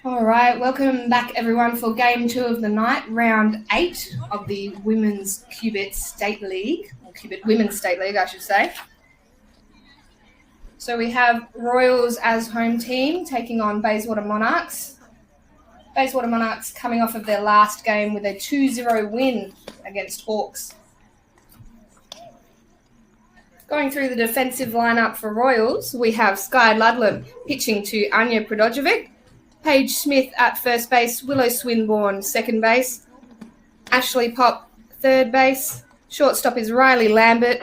All right, welcome back everyone for game 2 of the night, round 8 of the Women's Qbit State League, or Qbit Women's State League, I should say. So we have Royals as home team taking on Bayswater Monarchs. Bayswater Monarchs coming off of their last game with a 2-0 win against Hawks. Going through the defensive lineup for Royals, we have Sky Ludlam pitching to Anya Pridojevic, Paige Smith at first base, Willow Swinburne second base, Ashley Pop third base, shortstop is Riley Lambert,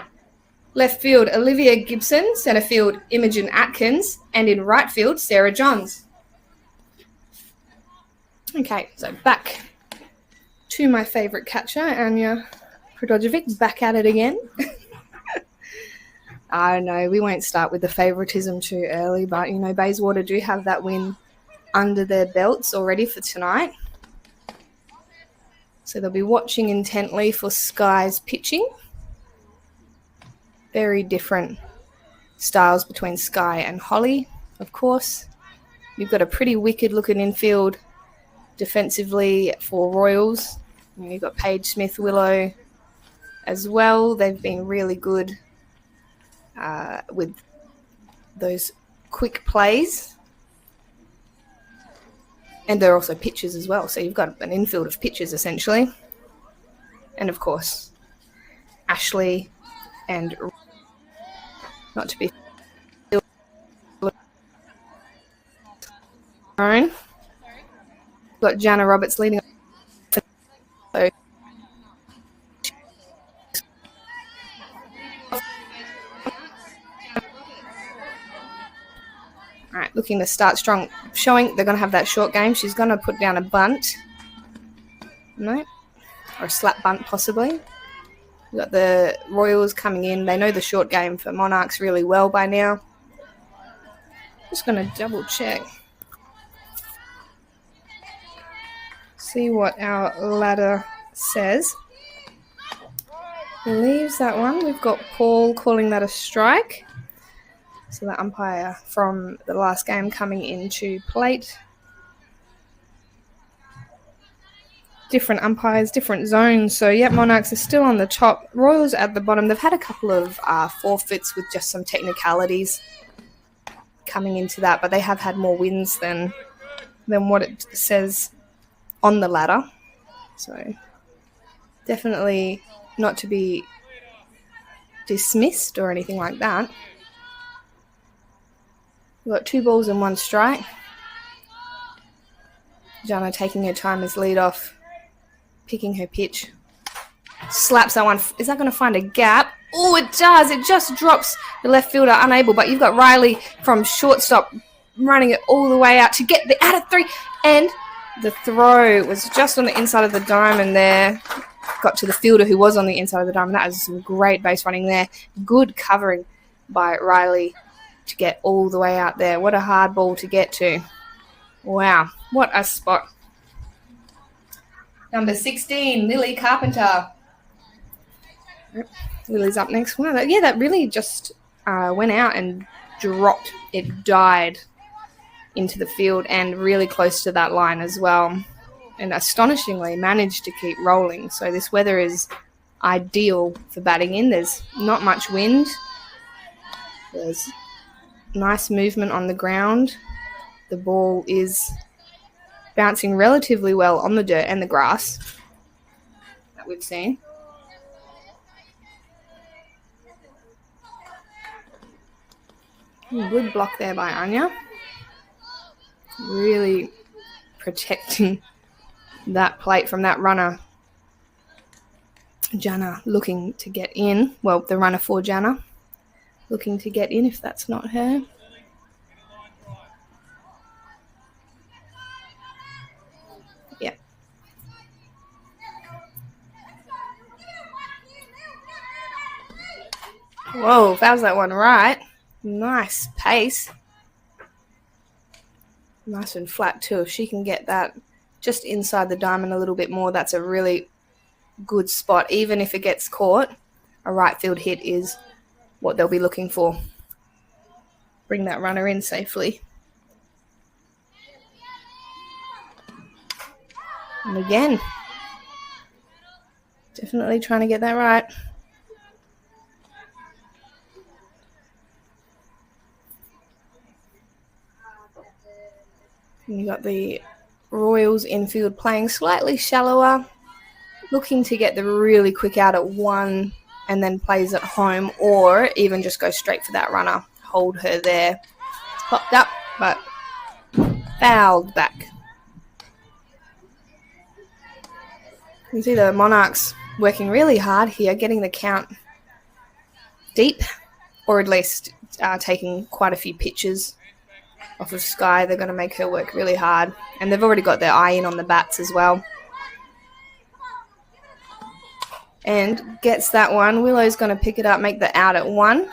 left field Olivia Gibson, centre field Imogen Atkins, and in right field Sarah Johns. Okay, so back to my favourite catcher, Anya Pridojevic, back at it again. I know we won't start with the favouritism too early, but you know Bayswater do have that win under their belts already for tonight. So they'll be watching intently for Sky's pitching. Very different styles between Sky and Holly, of course. You've got a pretty wicked looking infield defensively for Royals. You've got Paige Smith, Willow as well. They've been really good with those quick plays. And they're also pitchers as well. So you've got an infield of pitchers, essentially. And, of course, Ashley and not to be own. Got Jana Roberts leading. So all right, looking to start strong. Showing they're going to have that short game. She's going to put down a bunt. No. Or a slap bunt, possibly. We've got the Royals coming in. They know the short game for Monarchs really well by now. Just going to double check. See what our ladder says. Leaves that one. We've got Paul calling that a strike. So the umpire from the last game coming into plate. Different umpires, different zones. So, yeah, Monarchs are still on the top. Royals at the bottom. They've had a couple of forfeits with just some technicalities coming into that, but they have had more wins than what it says on the ladder. So, definitely not to be dismissed or anything like that. We've got 2 balls and 1 strike. Jana taking her time as lead off, picking her pitch. Slaps that one. Is that going to find a gap? Oh, it does. It just drops the left fielder unable. But you've got Riley from shortstop running it all the way out to get the out of 3. And the throw was just on the inside of the diamond there. Got to the fielder who was on the inside of the diamond. That was some great base running there. Good covering by Riley to get all the way out there. What a hard ball to get to. Wow, what a spot. Number 16, Lily Carpenter. Lily's up next. Wow, that really just went out and dropped. It died into the field and really close to that line as well. And astonishingly managed to keep rolling. So this weather is ideal for batting in. There's not much wind. There's nice movement on the ground. The ball is bouncing relatively well on the dirt and the grass that we've seen. Good block there by Anya. Really protecting that plate from that runner. Jana looking to get in. Well, the runner for Jana looking to get in if that's not her. Yeah. Whoa, fouls that one right. Nice pace. Nice and flat too. If she can get that just inside the diamond a little bit more, that's a really good spot. Even if it gets caught, a right field hit is what they'll be looking for. Bring that runner in safely. And again, definitely trying to get that right. And you got the Royals infield playing slightly shallower, looking to get the really quick out at 1 and then plays at home, or even just go straight for that runner. Hold her there. Popped up, but fouled back. You can see the Monarchs working really hard here, getting the count deep, or at least taking quite a few pitches off of Sky. They're going to make her work really hard. And they've already got their eye in on the bats as well. And gets that one. Willow's going to pick it up, make the out at 1.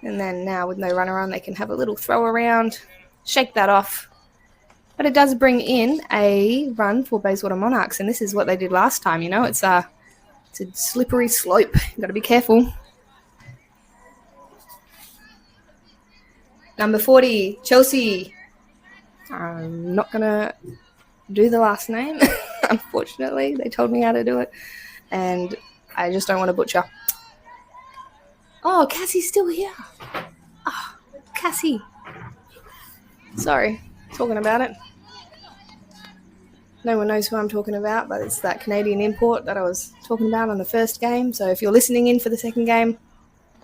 And then now with no runner on, they can have a little throw around, shake that off. But it does bring in a run for Bayswater Monarchs. And this is what they did last time, you know. It's a slippery slope. You've got to be careful. Number 40, Chelsea. I'm not going to do the last name, unfortunately. They told me how to do it, and I just don't want to butcher. Oh, Cassie's still here. Oh, Cassie. Sorry, talking about it. No one knows who I'm talking about, but it's that Canadian import that I was talking about on the first game. So if you're listening in for the second game,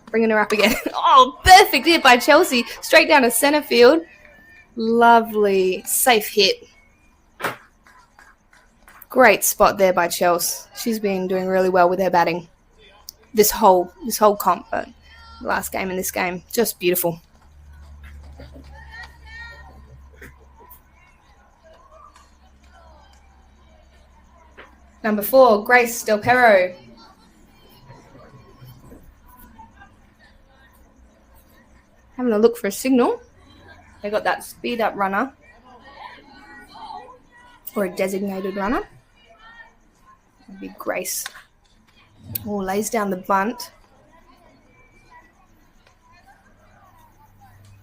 bringing her up again. Oh, perfect hit by Chelsea. Straight down to centre field. Lovely, safe hit. Great spot there by Chelsea. She's been doing really well with her batting this whole comp, but the last game and this game, just beautiful. Number 4, Grace Del Perro. Having a look for a signal. They got that speed up runner, or a designated runner. That'd be Grace. Oh, lays down the bunt.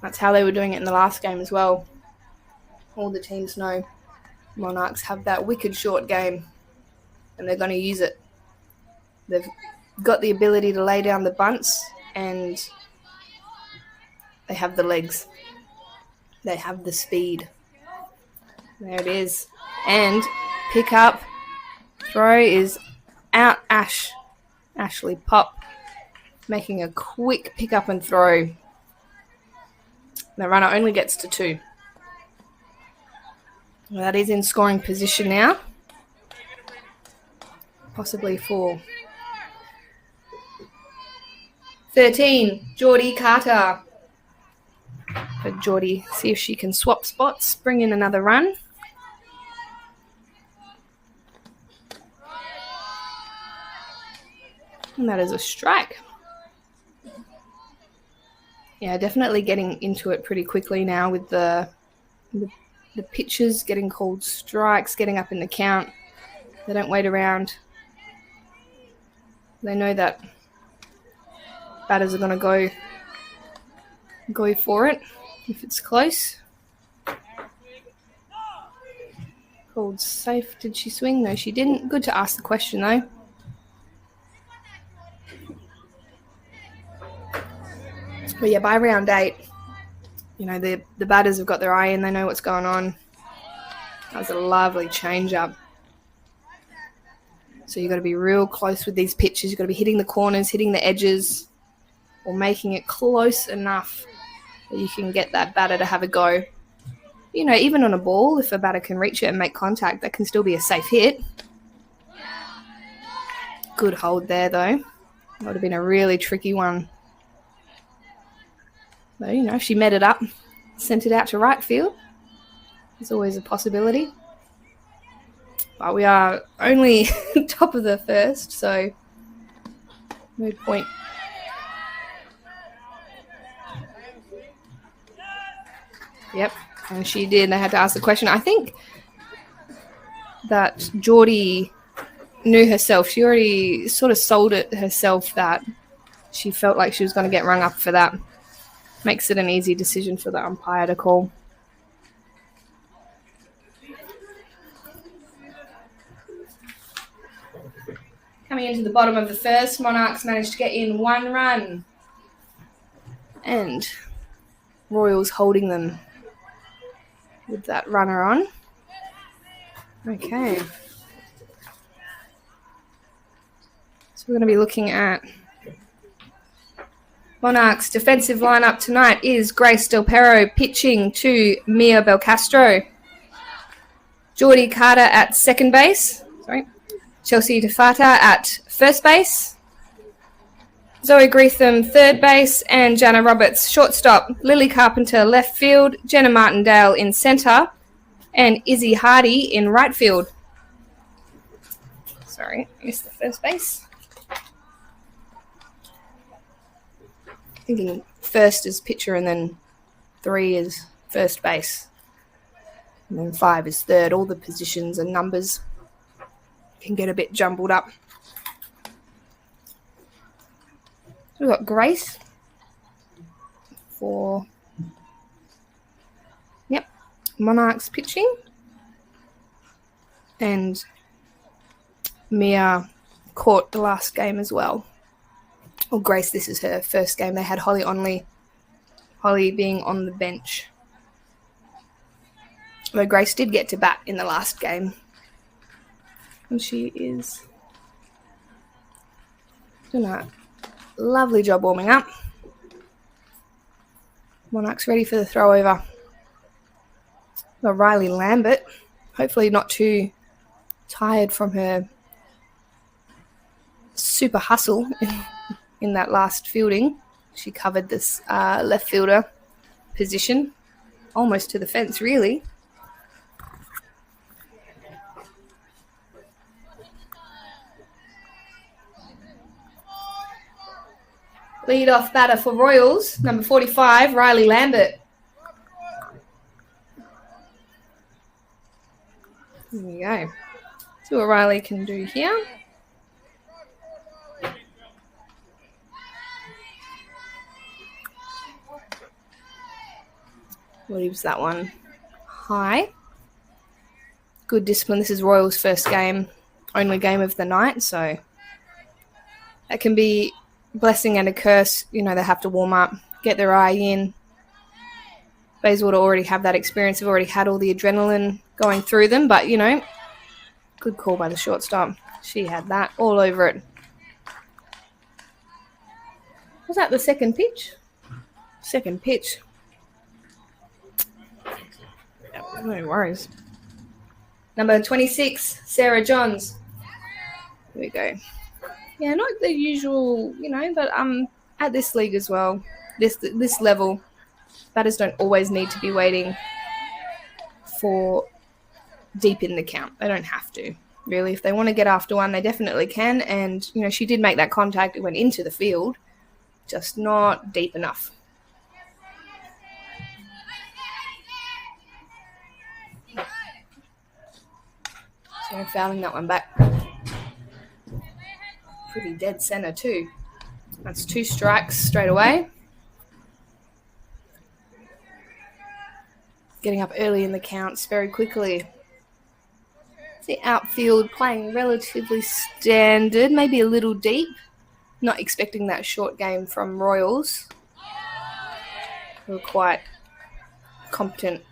That's how they were doing it in the last game as well. All the teams know Monarchs have that wicked short game, and they're going to use it. They've got the ability to lay down the bunts, and they have the legs. They have the speed. There it is. And pick up. Throw is out. Ashley Pop making a quick pick up and throw. The runner only gets to 2. Well, that is in scoring position now. Possibly for 13, Geordie Carter. But Geordie, see if she can swap spots, bring in another run. And that is a strike. Yeah, definitely getting into it pretty quickly now with the pitches getting called strikes, getting up in the count. They don't wait around. They know that batters are going to go for it if it's close. Called safe. Did she swing? No, she didn't. Good to ask the question, though. But yeah, by round 8, you know, the batters have got their eye in. They know what's going on. That was a lovely change-up. So you've got to be real close with these pitches. You've got to be hitting the corners, hitting the edges, or making it close enough that you can get that batter to have a go. You know, even on a ball, if a batter can reach it and make contact, that can still be a safe hit. Good hold there, though. That would have been a really tricky one. So, you know, if she met it up, sent it out to right field, there's always a possibility. But we are only top of the first, so no point. Yep, and she did. I had to ask the question. I think that Geordie knew herself. She already sort of sold it herself that she felt like she was going to get rung up for that. Makes it an easy decision for the umpire to call. Coming into the bottom of the first, Monarchs managed to get in 1 run. And Royals holding them with that runner on. Okay. So we're going to be looking at Monarchs' defensive lineup tonight is Grace Del Perro pitching to Mia Belcastro. Geordie Carter at second base. Chelsea Tafata at first base. Zoe Greetham third base and Jana Roberts shortstop. Lily Carpenter left field. Jenna Martindale in centre. And Izzy Hardy in right field. Sorry, missed the first base. Thinking first is pitcher and then 3 is first base. And then 5 is third. All the positions and numbers can get a bit jumbled up. We've got Grace for Monarchs pitching. And Mia caught the last game as well. Well, Grace, this is her first game. They had Holly Onley. Holly being on the bench. Though Grace did get to bat in the last game. And she is doing a lovely job warming up. Monarchs ready for the throw over. Got Riley Lambert. Hopefully not too tired from her super hustle in that last fielding. She covered this left fielder position almost to the fence, really. Lead-off batter for Royals, number 45, Riley Lambert. There we go. See what Riley can do here. Leaves that one high. Good discipline. This is Royals' first game, only game of the night, so that can be a blessing and a curse. You know, they have to warm up, get their eye in. Bayswater already have that experience. They've already had all the adrenaline going through them, but, you know, good call by the shortstop. She had that all over it. Was that the second pitch? Second pitch. No worries. Number 26, Sarah Johns. Here we go. Yeah, not the usual, but at this league as well, this level, batters don't always need to be waiting for deep in the count. They don't have to, really. If they want to get after one, they definitely can. And, she did make that contact. It went into the field, just not deep enough. So fouling that one back. Pretty dead centre too. That's 2 strikes straight away. Getting up early in the counts very quickly. The outfield playing relatively standard, maybe a little deep. Not expecting that short game from Royals. Who are quite competent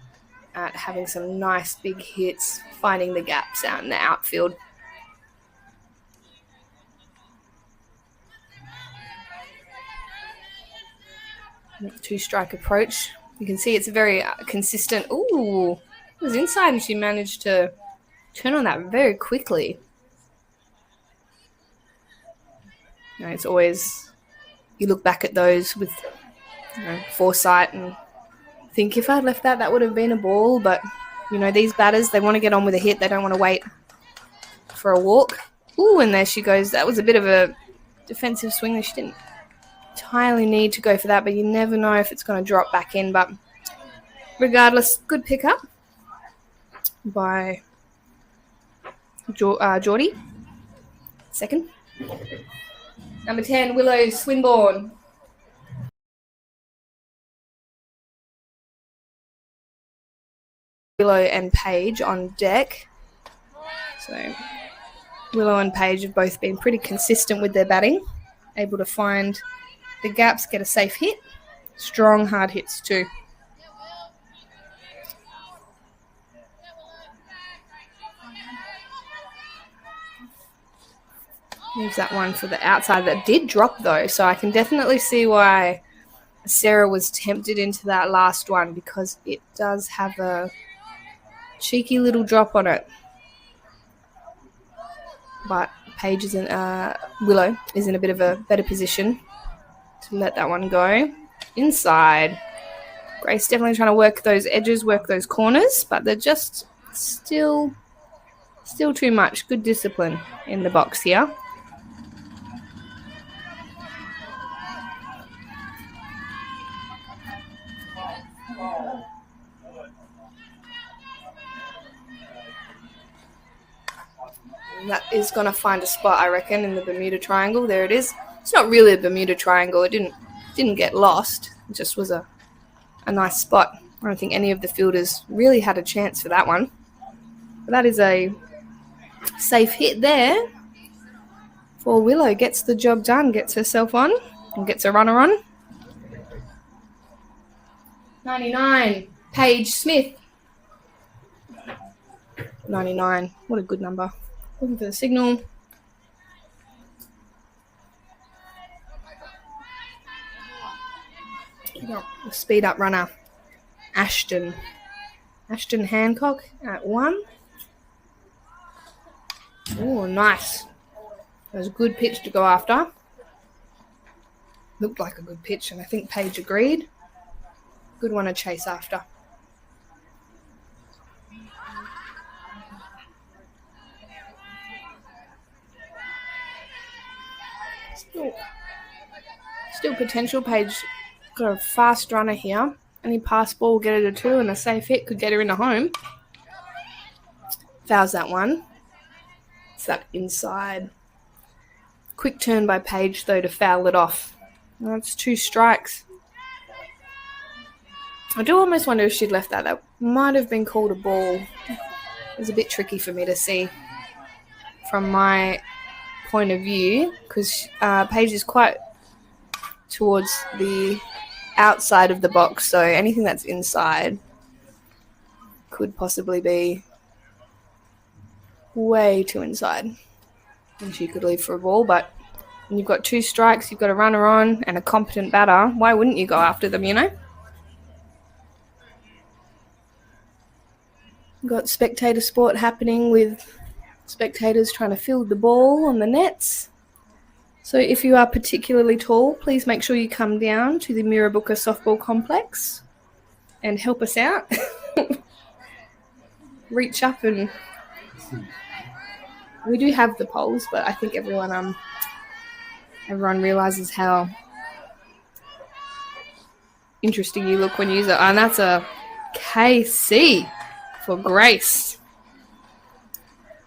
at having some nice big hits, finding the gaps out in the outfield. Two-strike approach. You can see it's very consistent. Ooh, it was inside and she managed to turn on that very quickly. It's always, you look back at those with foresight and think if I'd left that would have been a ball. But, these batters, they want to get on with a hit. They don't want to wait for a walk. Ooh, and there she goes. That was a bit of a defensive swing that she didn't entirely need to go for that, but you never know if it's going to drop back in. But regardless, good pickup by Geordie. Second. Number 10, Willow Swinburne. Willow and Paige on deck. So Willow and Paige have both been pretty consistent with their batting, able to find the gaps, get a safe hit. Strong, hard hits too. Leaves that one for the outside. That did drop though, so I can definitely see why Sarah was tempted into that last one, because it does have a cheeky little drop on it. But Paige is Willow is in a bit of a better position to let that one go. Inside. Grace definitely trying to work those edges, work those corners, but they're just still too much. Good discipline in the box here. That is going to find a spot, I reckon, in the Bermuda Triangle. There it is. It's not really a Bermuda Triangle. It didn't get lost. It just was a nice spot. I don't think any of the fielders really had a chance for that one. But that is a safe hit there for Willow. Gets the job done, gets herself on, and gets a runner on. 99, Paige Smith. 99. What a good number. Looking for the signal. Speed up runner. Ashton Hancock at 1. Oh, nice. That was a good pitch to go after. Looked like a good pitch, and I think Paige agreed. Good one to chase after. Still potential. Paige got a fast runner here. Any pass ball will get her to 2, and a safe hit could get her into home. Fouls that one. It's that inside. Quick turn by Paige, though, to foul it off. That's 2 strikes. I do almost wonder if she'd left that. That might have been called a ball. It was a bit tricky for me to see from my point of view, because Paige is quite towards the outside of the box, so anything that's inside could possibly be way too inside, and she could leave for a ball. But when you've got 2 strikes, you've got a runner on and a competent batter, why wouldn't you go after them, We've got spectator sport happening with spectators trying to field the ball on the nets. So if you are particularly tall, please make sure you come down to the Mirrabooka softball complex and help us out. Reach up, and we do have the poles, but I think everyone realizes how interesting you look when you use it. And that's a KC for Grace.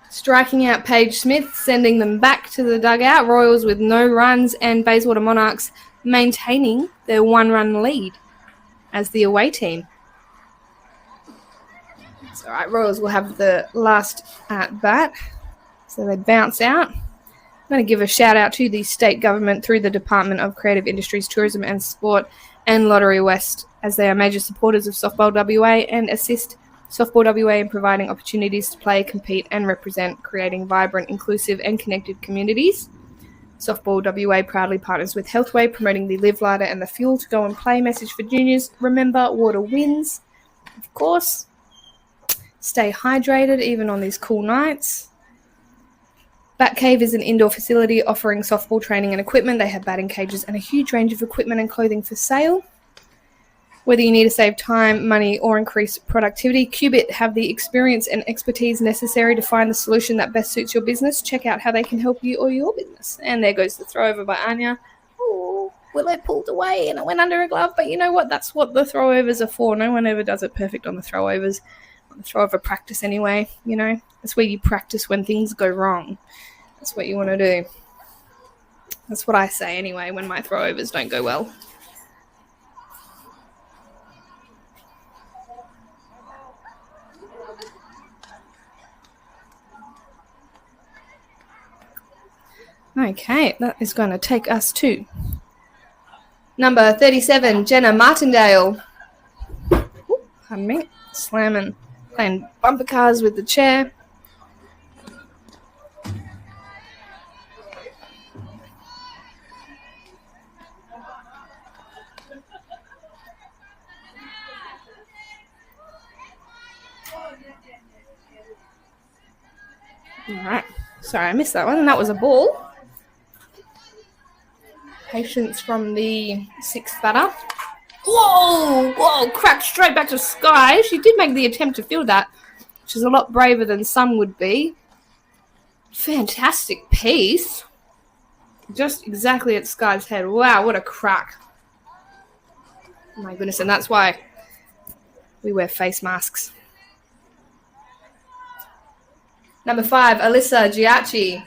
Striking out Paige Smith, sending them back to the dugout. Royals with no runs, and Bayswater Monarchs maintaining their 1-run lead as the away team. It's all right, Royals will have the last at bat. So they bounce out. I'm going to give a shout out to the state government through the Department of Creative Industries, Tourism and Sport and Lottery West, as they are major supporters of Softball WA and assist Softball WA in providing opportunities to play, compete and represent, creating vibrant, inclusive and connected communities. Softball WA proudly partners with Healthway, promoting the Live Lighter and the Fuel to Go and Play message for juniors. Remember, water wins, of course. Stay hydrated even on these cool nights. Batcave is an indoor facility offering softball training and equipment. They have batting cages and a huge range of equipment and clothing for sale. Whether you need to save time, money, or increase productivity, Qbit have the experience and expertise necessary to find the solution that best suits your business. Check out how they can help you or your business. And there goes the throw over by Anya. Oh, Willow pulled away and it went under a glove. But you know what? That's what the throwovers are for. No one ever does it perfect on the throwovers. On the throwover practice anyway, you know. That's where you practice when things go wrong. That's what you want to do. That's what I say anyway when my throwovers don't go well. Okay, that is going to take us to number 37, Jenna Martindale. Ooh, pardon me, slamming, playing bumper cars with the chair. All right, sorry, I missed that one, and that was a ball. Patience from the sixth batter. Whoa, cracked straight back to Sky. She did make the attempt to field that, which is a lot braver than some would be. Fantastic piece. Just exactly at Sky's head. Wow, what a crack. Oh my goodness, and that's why we wear face masks. Number 5, Alyssa Giacchi.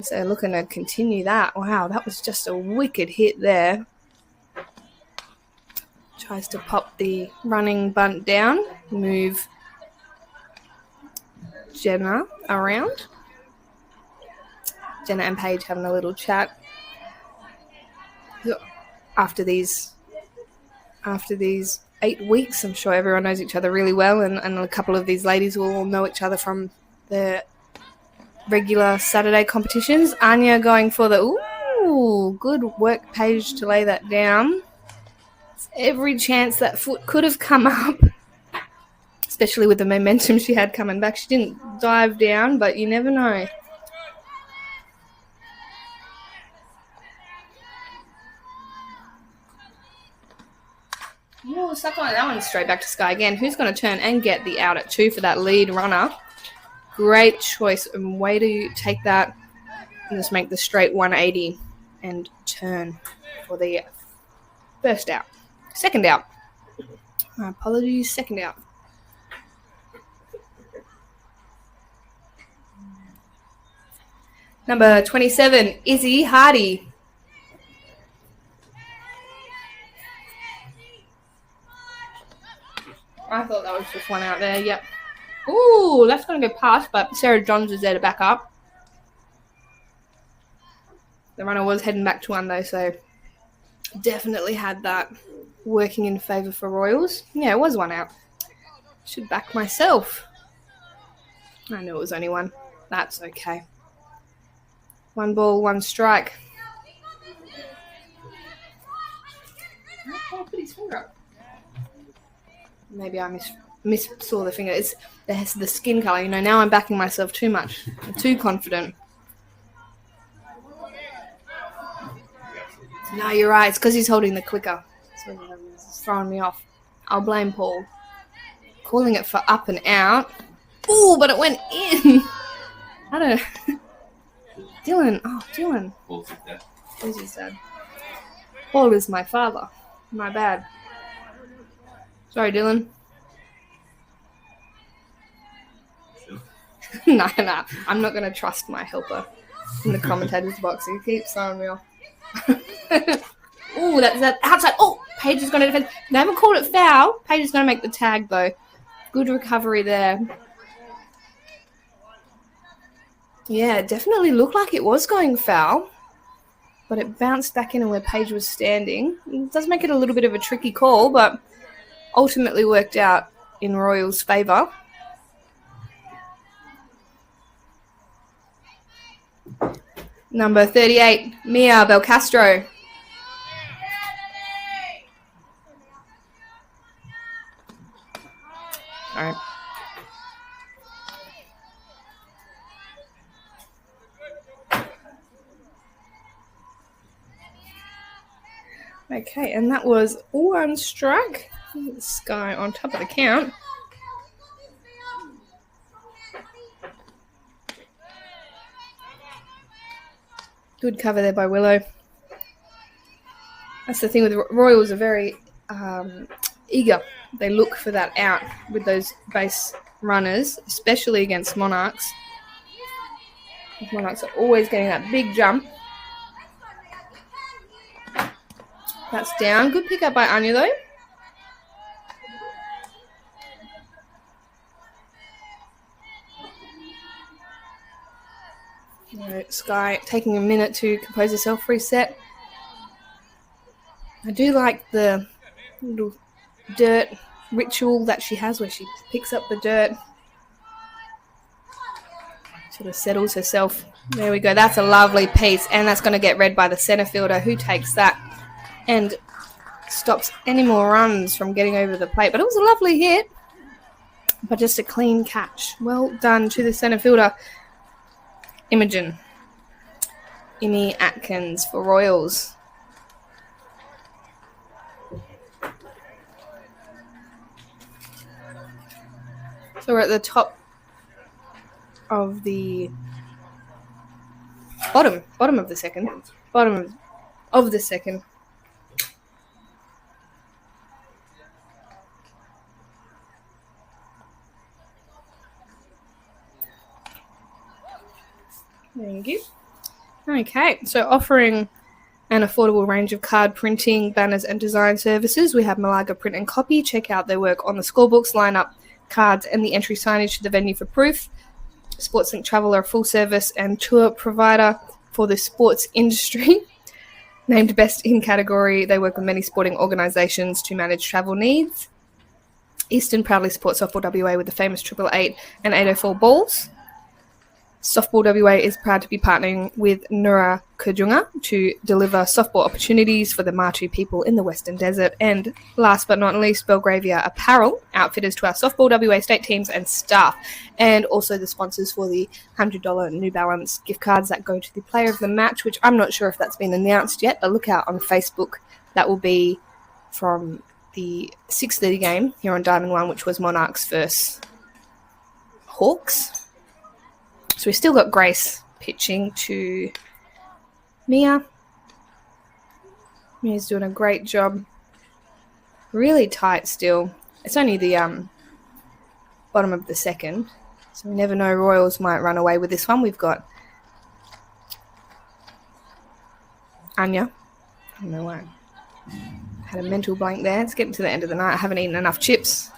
So looking to continue that. Wow, that was just a wicked hit there. Tries to pop the running bunt down. Move Jenna around. Jenna and Paige having a little chat. After these 8 weeks, I'm sure everyone knows each other really well, and a couple of these ladies will all know each other from the regular Saturday competitions. Anya going for the, good work, Paige, to lay that down. It's every chance that foot could have come up, especially with the momentum she had coming back. She didn't dive down, but you never know. Suck on that one straight back to Sky again. Who's going to turn and get the out at 2 for that lead runner? Great choice and way to take that and just make the straight 180 and turn for the first out. Second out. My apologies, second out. Number 27, Izzy Hardy. I thought that was just one out there, yep. Ooh, that's going to go past, but Sarah Johns is there to back up. The runner was heading back to 1 though, so definitely had that working in favour for Royals. Yeah, it was 1 out. Should back myself. I knew it was only 1. That's okay. 1 ball, 1 strike. Oh, put his finger up. Maybe I saw the finger. It's the skin colour. You know, now I'm backing myself too much. I'm too confident. No, you're right. It's because he's holding the clicker. It's throwing me off. I'll blame Paul. Calling it for up and out. Ooh, but it went in. I don't know. Dylan. Oh, Dylan. Paul's his dad. Who's his dad? Paul is my father. My bad. Sorry, Dylan. No. I'm not going to trust my helper in the commentator's box. He keeps throwing me off. Ooh, that's that outside. Oh, Paige is going to defend. They haven't called it foul. Paige is going to make the tag, though. Good recovery there. Yeah, it definitely looked like it was going foul, but it bounced back in where Paige was standing. It does make it a little bit of a tricky call, but ultimately worked out in Royals' favour. Number 38, Mia Belcastro. All right. Okay, and that was one strike. This guy on top of the count. Good cover there by Willow. That's the thing with Royals, are very eager. They look for that out with those base runners, especially against Monarchs. Monarchs are always getting that big jump. That's down. Good pick up by Anya, though. Sky taking a minute to compose herself, reset. I do like the little dirt ritual that she has where she picks up the dirt. Sort of settles herself. There we go. That's a lovely piece, and that's going to get read by the centre fielder, who takes that and stops any more runs from getting over the plate. But it was a lovely hit, but just a clean catch. Well done to the centre fielder, Imogen. Imi Atkins for Royals. So we're at the top of the bottom of the second. Bottom of the second. Thank you. Okay, so offering an affordable range of card printing, banners and design services, we have Malaga Print and Copy. Check out their work on the scorebooks, lineup, cards and the entry signage to the venue for proof. SportsLink Travel are a full service and tour provider for the sports industry. Named best in category, they work with many sporting organisations to manage travel needs. Eastern proudly supports Softball WA with the famous 888 and 804 balls. Softball WA is proud to be partnering with Nura Kajunga to deliver softball opportunities for the Martu people in the Western Desert. And last but not least, Belgravia Apparel, outfitters to our Softball WA state teams and staff. And also the sponsors for the $100 New Balance gift cards that go to the player of the match, which I'm not sure if that's been announced yet, but look out on Facebook. That will be from the 6:30 game here on Diamond 1, which was Monarchs versus Hawks. So we've still got Grace pitching to Mia. Mia's doing a great job. Really tight still. It's only the bottom of the second. So we never know. Royals might run away with this one. We've got Anya. I don't know why. Had a mental blank there. It's getting to the end of the night. I haven't eaten enough chips.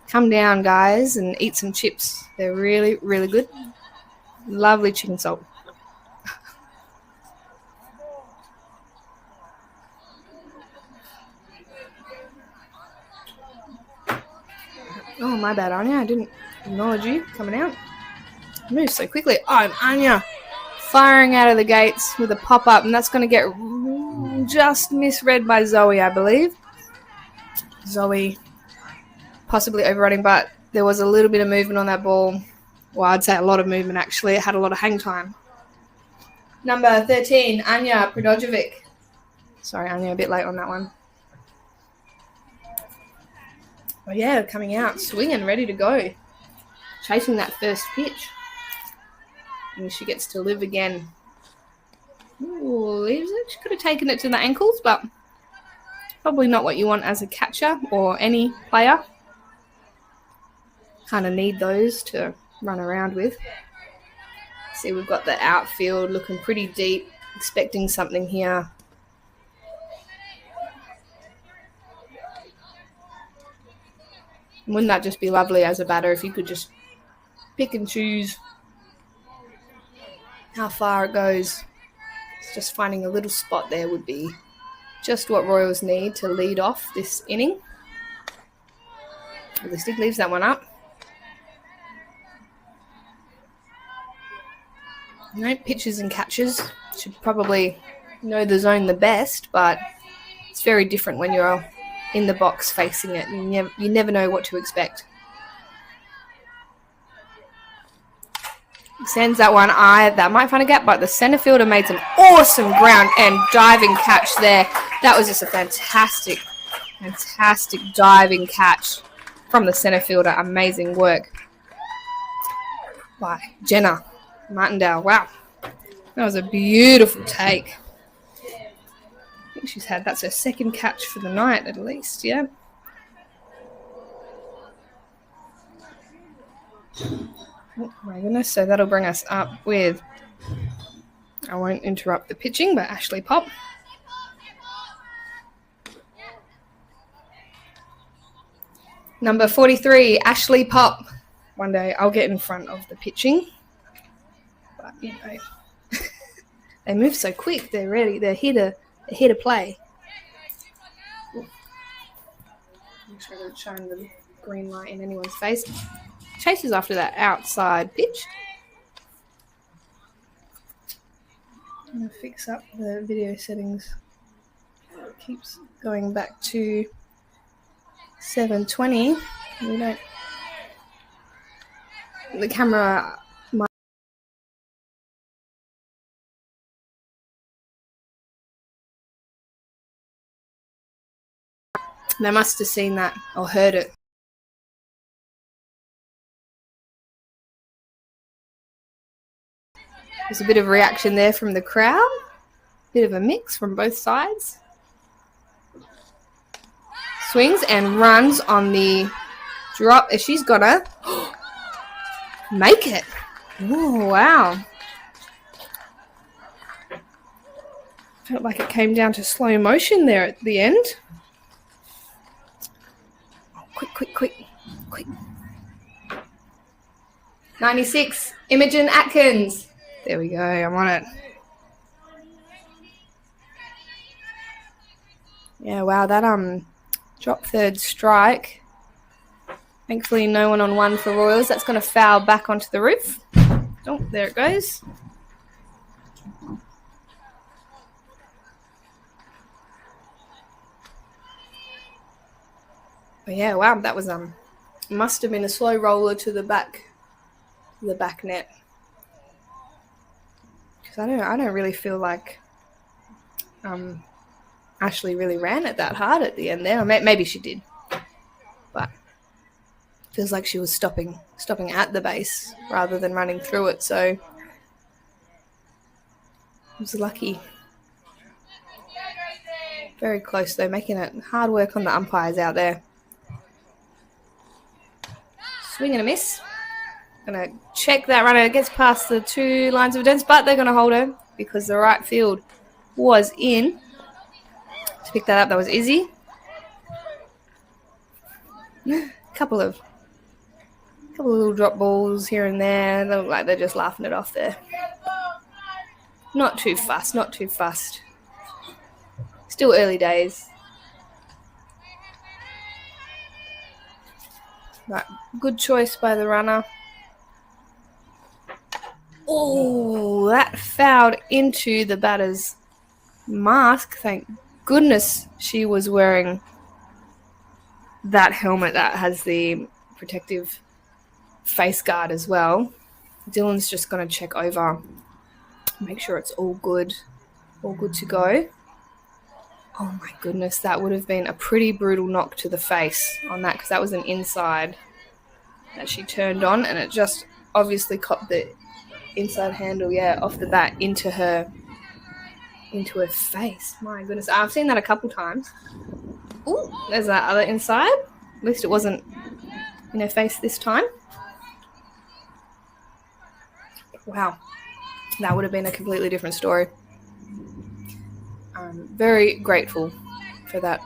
Come down, guys, and eat some chips. They're really, really good. Lovely chicken salt. Oh, my bad, Anya. I didn't acknowledge you coming out. Move so quickly. Oh, and Anya firing out of the gates with a pop-up, and that's going to get just misread by Zoe, I believe. Zoe possibly overrunning, but there was a little bit of movement on that ball. Well, I'd say a lot of movement, actually. It had a lot of hang time. Number 13, Anja Pridojevic. Sorry, Anja, a bit late on that one. Oh, yeah, coming out, swinging, ready to go. Chasing that first pitch. And she gets to live again. Ooh, she could have taken it to the ankles, but probably not what you want as a catcher or any player. Kind of need those to run around with. See, we've got the outfield looking pretty deep, expecting something here. Wouldn't that just be lovely as a batter if you could just pick and choose how far it goes? It's just finding a little spot there would be just what Royals need to lead off this inning. The stick leaves that one up. No, pitches and catches. Should probably know the zone the best, but it's very different when you're in the box facing it. You never know what to expect. Sends that one. That might find a gap, but the centre fielder made some awesome ground and diving catch there. That was just a fantastic diving catch from the centre fielder. Amazing work by Jenna Martindale. Wow. That was a beautiful take. I think that's her second catch for the night at least, yeah. Oh my goodness, so that'll bring us up with, I won't interrupt the pitching, but Ashley Pop. Number 43, Ashley Pop. One day I'll get in front of the pitching. But, you know, they move so quick, they're ready, they're here to play. Make sure I don't shine the green light in anyone's face. Chases after that outside pitch. I'm going to fix up the video settings. It keeps going back to 720. We don't. The camera. They must have seen that or heard it. There's a bit of reaction there from the crowd. Bit of a mix from both sides. Swings and runs on the drop. She's gonna make it. Oh, wow. Felt like it came down to slow motion there at the end. Quick. 96, Imogen Atkins. There we go, I'm on it. Yeah, wow, that drop third strike. Thankfully no one on one for Royals. That's going to foul back onto the roof. Oh, there it goes. But yeah, wow, that was must have been a slow roller to the back net. Because I don't really feel like Ashley really ran it that hard at the end there. Or maybe she did, but feels like she was stopping at the base rather than running through it. So it was lucky. Very close though, making it hard work on the umpires out there. Swing and a miss. Going to check that runner. It gets past the two lines of defense, but they're going to hold her because the right field was in. To pick that up, that was Izzy. Couple of little drop balls here and there. They look like they're just laughing it off there. Not too fast. Still early days. Right, good choice by the runner. Oh, that fouled into the batter's mask. Thank goodness she was wearing that helmet that has the protective face guard as well. Dylan's just going to check over, make sure it's all good to go. Oh my goodness, that would have been a pretty brutal knock to the face on that, because that was an inside that she turned on, and it just obviously caught the inside handle, off the bat into her face. My goodness, I've seen that a couple times. Ooh, there's that other inside. At least it wasn't in her face this time. Wow, that would have been a completely different story. I'm very grateful for that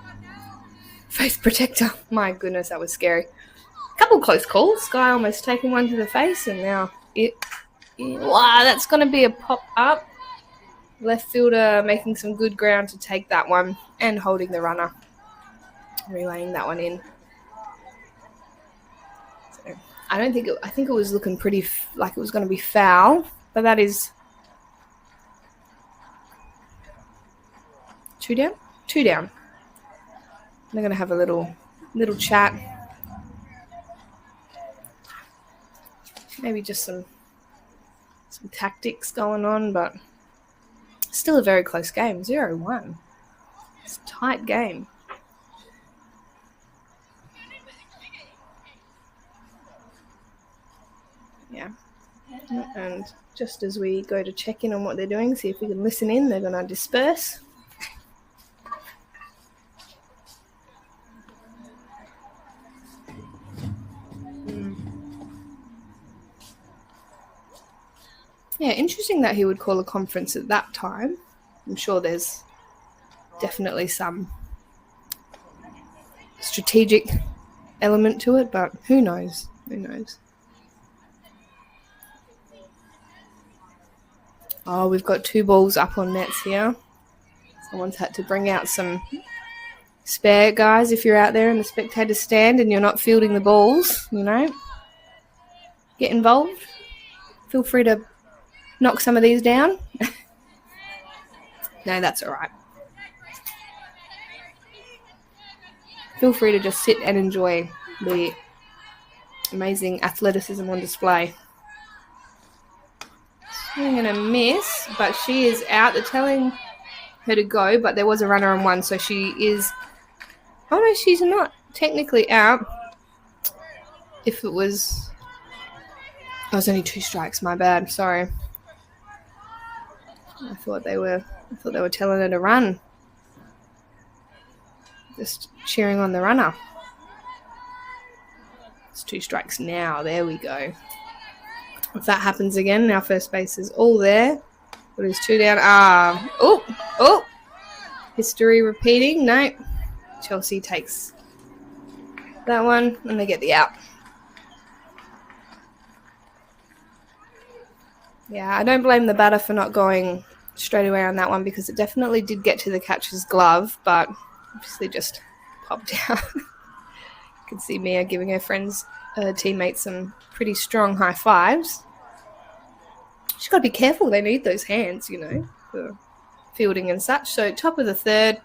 face protector. My goodness, that was scary. A couple close calls. Sky almost taking one to the face, and now wow, that's going to be a pop up. Left fielder making some good ground to take that one and holding the runner. Relaying that one in. So, I think it was looking pretty like it was going to be foul, but that is 2 down? 2 down. They're going to have a little chat. Maybe just some tactics going on, but still a very close game. 0-1. It's a tight game. Yeah. And just as we go to check in on what they're doing, see if we can listen in, they're going to disperse. Yeah, interesting that he would call a conference at that time. I'm sure there's definitely some strategic element to it, but who knows? Who knows? Oh, we've got 2 balls up on nets here. Someone's had to bring out some spare guys if you're out there in the spectator stand and you're not fielding the balls, Get involved. Feel free to knock some of these down. No, that's all right. Feel free to just sit and enjoy the amazing athleticism on display. I'm going to miss, but she is out. They're telling her to go, but there was a runner on one, so she is... Oh, no, she's not technically out. If it was... Oh, it was only 2 strikes, my bad, sorry. I thought they were telling her to run. Just cheering on the runner. It's 2 strikes now. There we go. If that happens again, our first base is all there. But it's 2 down. Oh. History repeating. No. Chelsea takes that one and they get the out. Yeah, I don't blame the batter for not going straight away on that one, because it definitely did get to the catcher's glove, but obviously just popped out. You can see Mia giving her teammates some pretty strong high fives. She's got to be careful. They need those hands, for fielding and such. So top of the 3rd.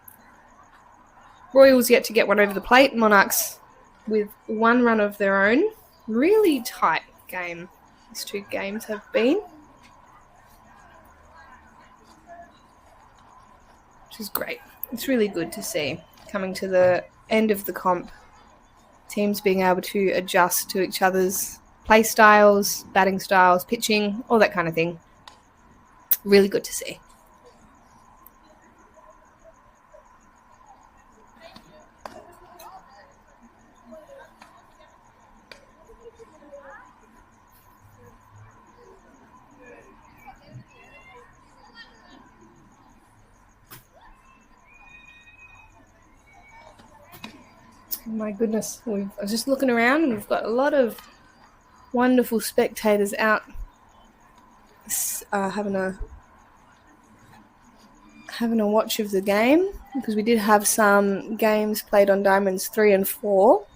Royals yet to get one over the plate. Monarchs with 1 run of their own. Really tight game these 2 games have been. Which is great. It's really good to see. Coming to the end of the comp, teams being able to adjust to each other's play styles, batting styles, pitching, all that kind of thing. Really good to see. My goodness, I was just looking around and we've got a lot of wonderful spectators out having a watch of the game, because we did have some games played on Diamonds 3 and 4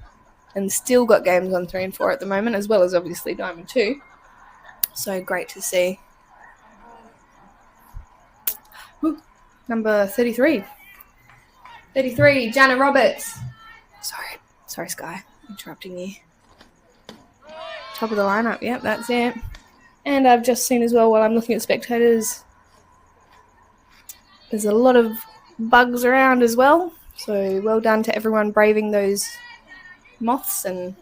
and still got games on 3 and 4 at the moment, as well as obviously Diamond 2. So great to see. Ooh, number 33. 33, Jana Roberts. Sorry, Sorry, Sky, interrupting you. Top of the lineup, yep, that's it. And I've just seen as well, while I'm looking at spectators, there's a lot of bugs around as well. So well done to everyone braving those moths and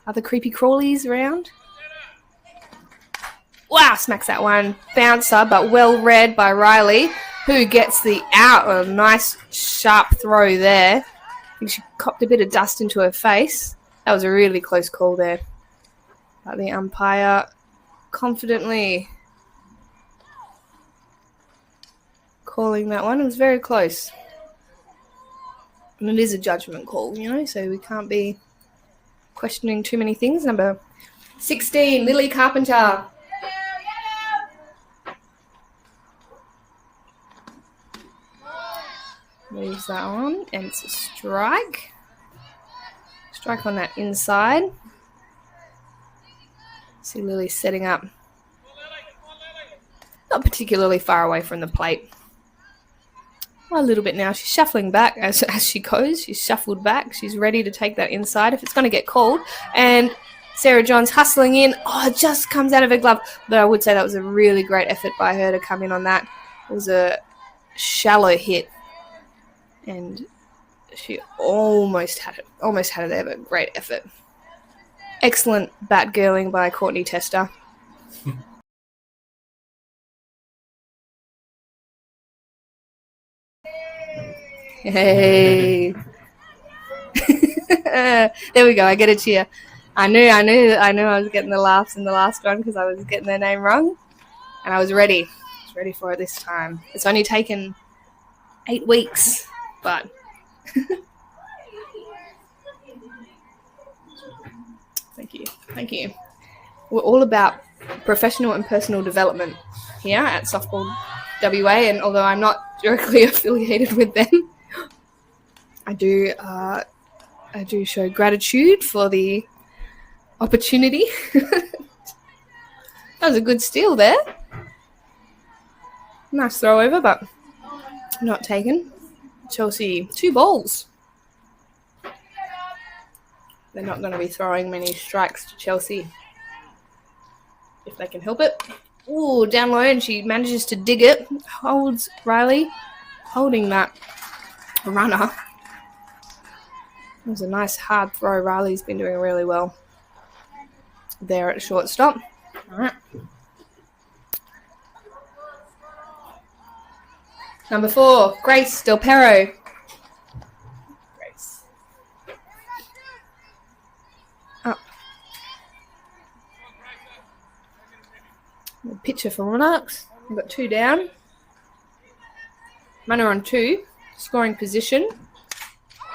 other creepy crawlies around. Wow, smacks that one. Bouncer, but well read by Riley, who gets the out. A nice sharp throw there. I think she copped a bit of dust into her face. That was a really close call there. But the umpire confidently calling that one. It was very close. And it is a judgment call, you know, so we can't be questioning too many things. Number 16, Lily Carpenter. Leaves that on, and it's a strike. Strike on that inside. See Lily setting up. Not particularly far away from the plate. A little bit now. She's shuffling back as she goes. She's shuffled back. She's ready to take that inside if it's going to get called. And Sarah Johns hustling in. Oh, it just comes out of her glove. But I would say that was a really great effort by her to come in on that. It was a shallow hit. And she almost had it there, but great effort. Excellent bat girling by Courtney Tester. Hey. There we go. I get a cheer. I knew I was getting the laughs in the last one because I was getting their name wrong. And I was ready. I was ready for it this time. It's only taken 8 weeks, but Thank you. We're all about professional and personal development here at Softball WA, and although I'm not directly affiliated with them, I do show gratitude for the opportunity. That was a good steal there. Nice throw over, but not taken. Chelsea, 2 balls. They're not going to be throwing many strikes to Chelsea if they can help it. Ooh, down low, and she manages to dig it. Holds Riley, holding that runner. It was a nice hard throw. Riley's been doing really well there at shortstop. All right. Number 4, Grace Del Perro. Grace. Up. Pitcher for Monarchs. We've got 2 down. Runner on 2. Scoring position.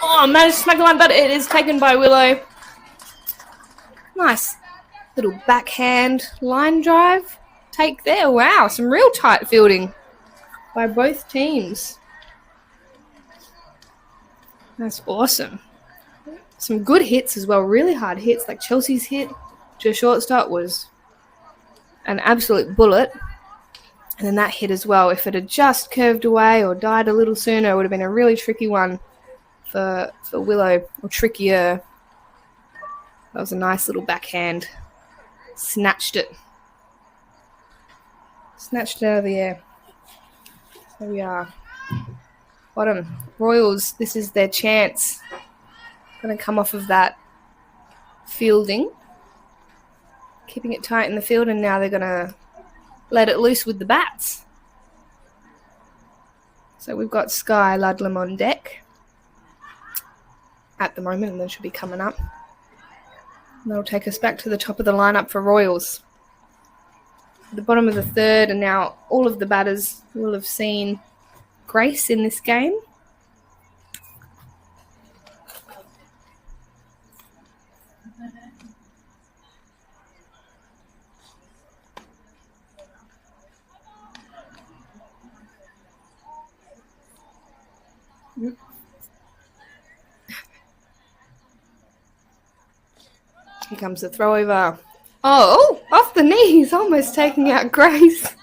Oh, managed to smack the one, but it is taken by Willow. Nice little backhand line drive take there. Wow, some real tight fielding by both teams. That's awesome. Some good hits as well, really hard hits. Like Chelsea's hit to shortstop was an absolute bullet. And then that hit as well, if it had just curved away or died a little sooner, it would have been a really tricky one for Willow, or trickier. That was a nice little backhand. Snatched it. Snatched it out of the air. There we are. Bottom. Royals, this is their chance. Going to come off of that fielding. Keeping it tight in the field, and now they're going to let it loose with the bats. So we've got Sky Ludlam on deck at the moment, and then she'll be coming up. And that'll take us back to the top of the lineup for Royals. At the bottom of the 3rd, and now all of the batters will have seen Grace in this game. Here comes the throw over. Oh, off the knees, almost taking out Grace.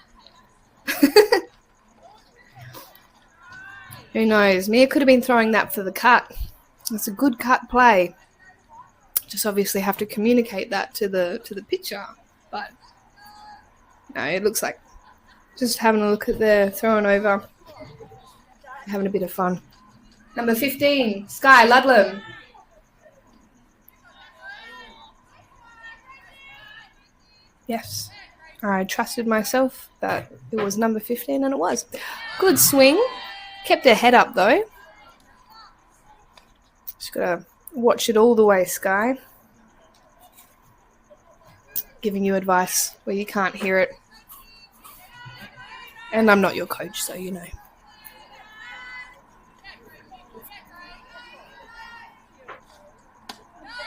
Who knows? Mia could have been throwing that for the cut. It's a good cut play. Just obviously have to communicate that to the pitcher. But no, it looks like just having a look at the throwing over, having a bit of fun. Number 15, Sky Ludlam. Yes, I trusted myself that it was number 15, and it was. Good swing. Kept her head up, though. Just got to watch it all the way, Sky. Giving you advice where you can't hear it. And I'm not your coach, so you know.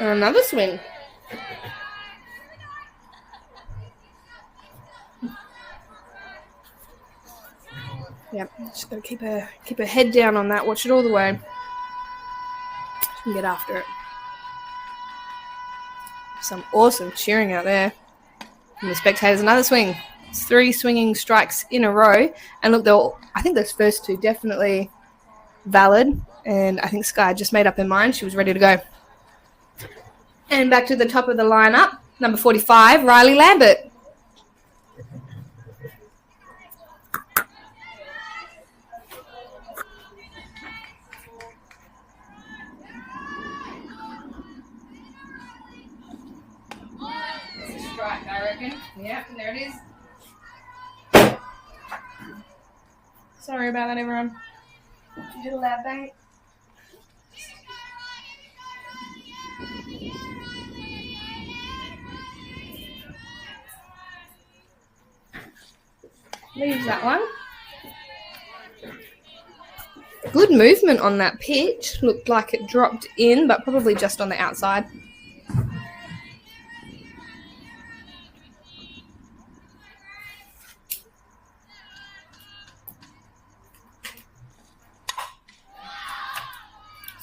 And another swing. Yep, just got to keep her head down on that. Watch it all the way. She can get after it. Some awesome cheering out there from the spectators. Another swing. It's 3 swinging strikes in a row. And look, I think those first 2 definitely valid. And I think Sky just made up her mind. She was ready to go. And back to the top of the lineup. Number 45, Riley Lambert. Strike, I reckon. Yeah, there it is. Sorry about that, everyone. You did a loud bang. Leaves that one. Good movement on that pitch. Looked like it dropped in, but probably just on the outside.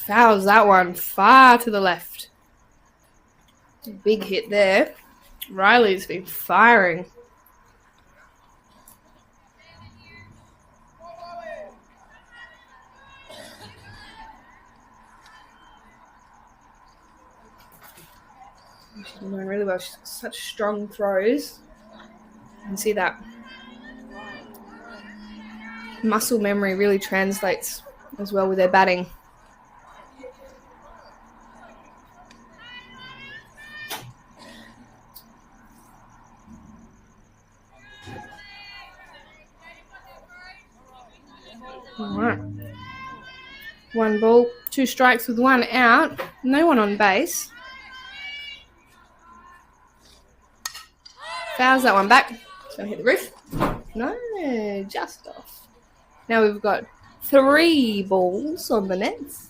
Fouls that one far to the left. Big hit there. Riley's been firing. She's been doing really well. She's got such strong throws. You can see that muscle memory really translates as well with her batting. All right. 1 ball, 2 strikes with 1 out. No one on base. Fouls that one back. It's going to hit the roof. No, just off. Now we've got 3 balls on the nets.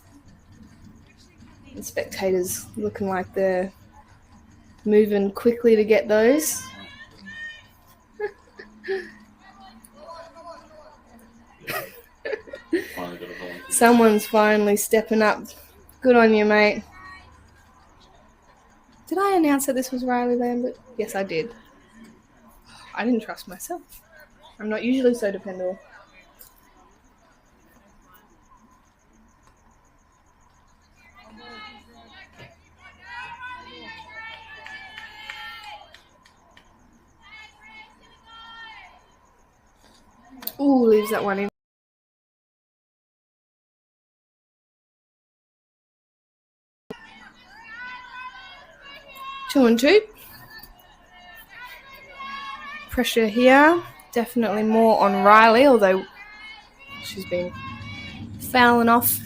The spectators looking like they're moving quickly to get those. Someone's finally stepping up. Good on you, mate. Did I announce that this was Riley Lambert? Yes, I did. I didn't trust myself. I'm not usually so dependable. Ooh, leaves that one in. 2 and 2. Pressure here. Definitely more on Riley, although she's been fouling off.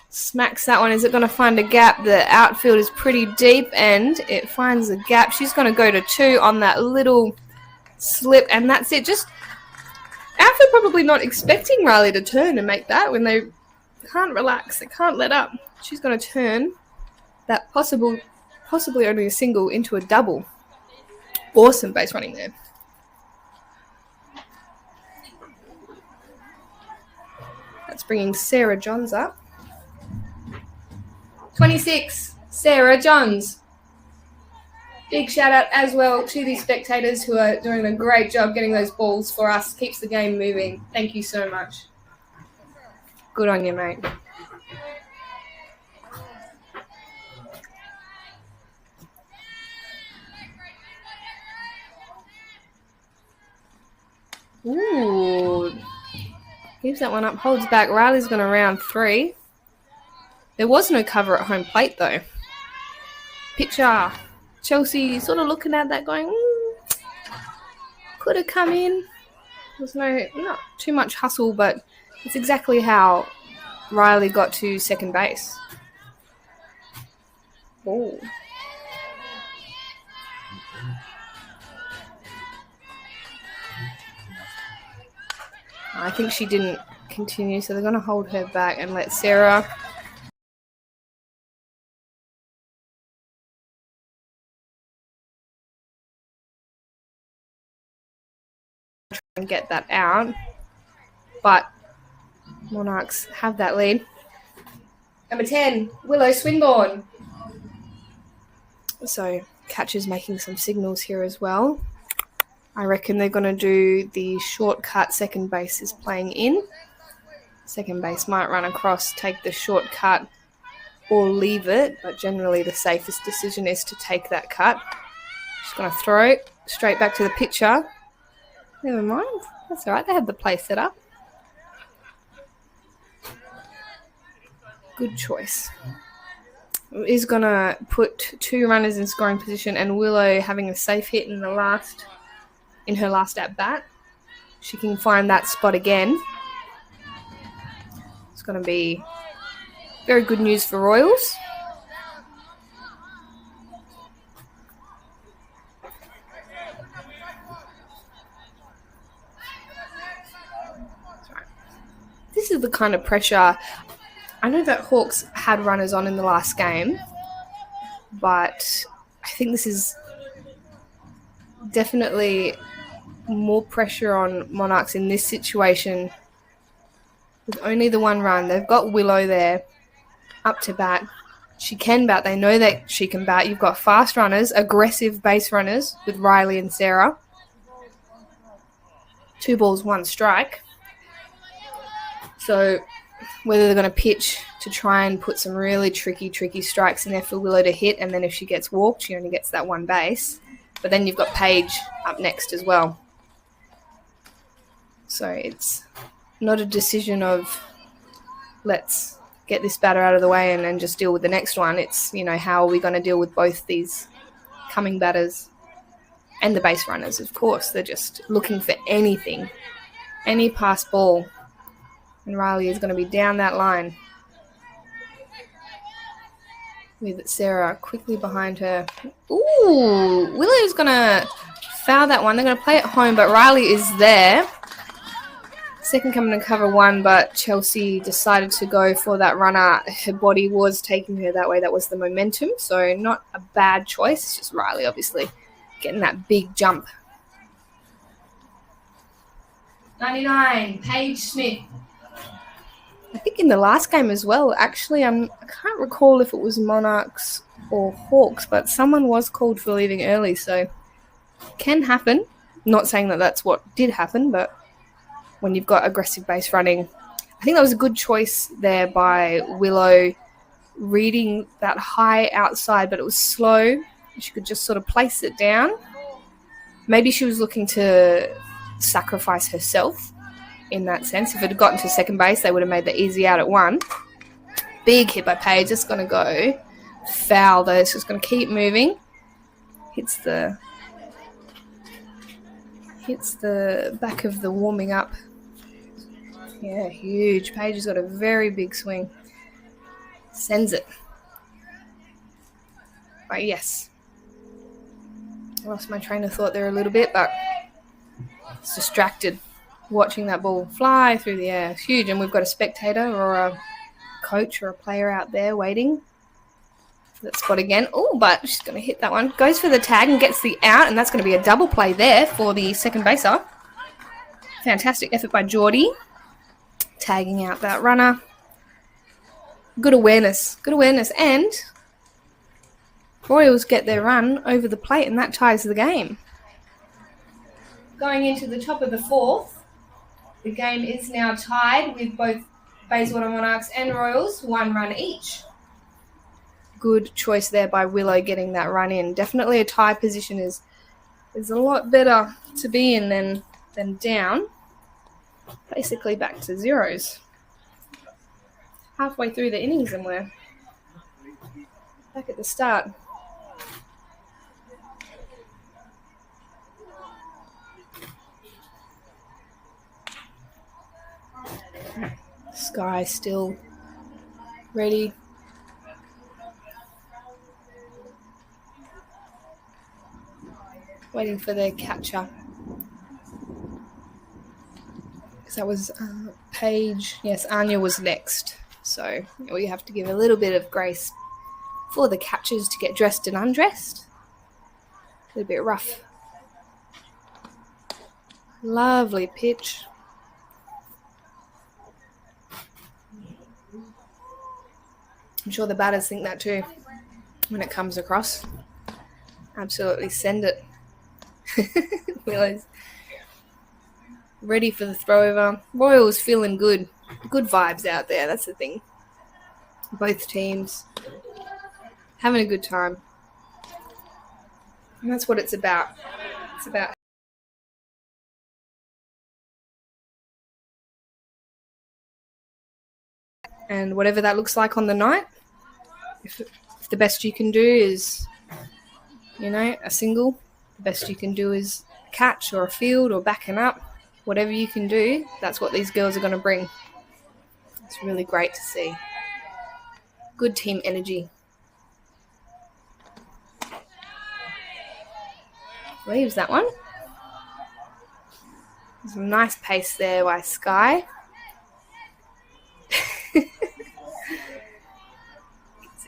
Smacks that one. Is it going to find a gap? The outfield is pretty deep and it finds a gap. She's going to go to 2 on that little slip, and that's it. Just outfield probably not expecting Riley to turn and make that when they can't relax. They can't let up. She's going to turn that possibly only a single into a double. Awesome base running there. That's bringing Sarah Johns up. 26, Sarah Johns. Big shout out as well to the spectators who are doing a great job getting those balls for us. Keeps the game moving. Thank you so much. Good on you, mate. Ooh. Gives that one up, holds back. Riley's going to round 3. There was no cover at home plate, though. Pitcher. Chelsea sort of looking at that going, could have come in. There's not too much hustle, but it's exactly how Riley got to second base. Oh. I think she didn't continue, so they're going to hold her back and let Sarah try and get that out. But Monarchs have that lead. Number 10, Willow Swinburne. So catcher's making some signals here as well. I reckon they're going to do the shortcut. Second base is playing in. Second base might run across, take the shortcut, or leave it. But generally the safest decision is to take that cut. Just going to throw it straight back to the pitcher. Never mind. That's all right. They have the play set up. Good choice. Is going to put 2 runners in scoring position, and Willow having a safe hit in her last at bat. She can find that spot again. It's going to be very good news for Royals. This is the kind of pressure. I know that Hawks had runners on in the last game, but I think this is definitely more pressure on Monarchs in this situation with only the 1 run. They've got Willow there up to bat. She can bat. They know that she can bat. You've got fast runners, aggressive base runners with Riley and Sarah. 2 balls, 1 strike. So whether they're going to pitch to try and put some really tricky strikes in there for Willow to hit, and then if she gets walked, she only gets that 1 base. But then you've got Paige up next as well. So it's not a decision of let's get this batter out of the way and just deal with the next one. It's, how are we going to deal with both these coming batters and the base runners, of course. They're just looking for anything, any pass ball. And Riley is going to be down that line with Sarah quickly behind her. Ooh, Willow's going to foul that one. They're going to play it home, but Riley is there. Second coming to cover 1, but Chelsea decided to go for that runner. Her body was taking her that way. That was the momentum, so not a bad choice. It's just Riley, obviously, getting that big jump. 99, Paige Smith. I think in the last game as well, actually, I can't recall if it was Monarchs or Hawks, but someone was called for leaving early, so can happen. Not saying that that's what did happen, but when you've got aggressive base running, I think that was a good choice there by Willow, reading that high outside, but it was slow. She could just sort of place it down. Maybe she was looking to sacrifice herself in that sense. If it had gotten to second base, they would have made the easy out at 1. Big hit by Paige. It's going to go foul, though. It's just going to keep moving. Hits the back of the warming up. Yeah, huge. Paige has got a very big swing. Sends it. But yes. I lost my train of thought there a little bit, but it's distracted watching that ball fly through the air. It's huge, and we've got a spectator or a coach or a player out there waiting for that spot again. Oh, but she's going to hit that one. Goes for the tag and gets the out, and that's going to be a double play there for the second baser. Fantastic effort by Geordie. Tagging out that runner. Good awareness, and Royals get their run over the plate, and that ties the game. Going into the top of the 4th, the game is now tied with both Bayswater Monarchs and Royals, 1 run each. Good choice there by Willow getting that run in. Definitely a tie position is a lot better to be in than then down, basically back to zeros. Halfway through the innings and we're back at the start. Sky still ready. Waiting for the catcher. Because that was Paige. Yes, Anya was next. So we have to give a little bit of grace for the catchers to get dressed and undressed. A little bit rough. Lovely pitch. I'm sure the batters think that too when it comes across. Absolutely send it. Willow's ready for the throw over. Royals feeling good. Good vibes out there, that's the thing. Both teams having a good time. And that's what it's about. It's about and whatever that looks like on the night. If the best you can do is, a single, the best you can do is catch or a field or backing up. Whatever you can do, that's what these girls are going to bring. It's really great to see. Good team energy. Leaves that one. Some nice pace there by Sky.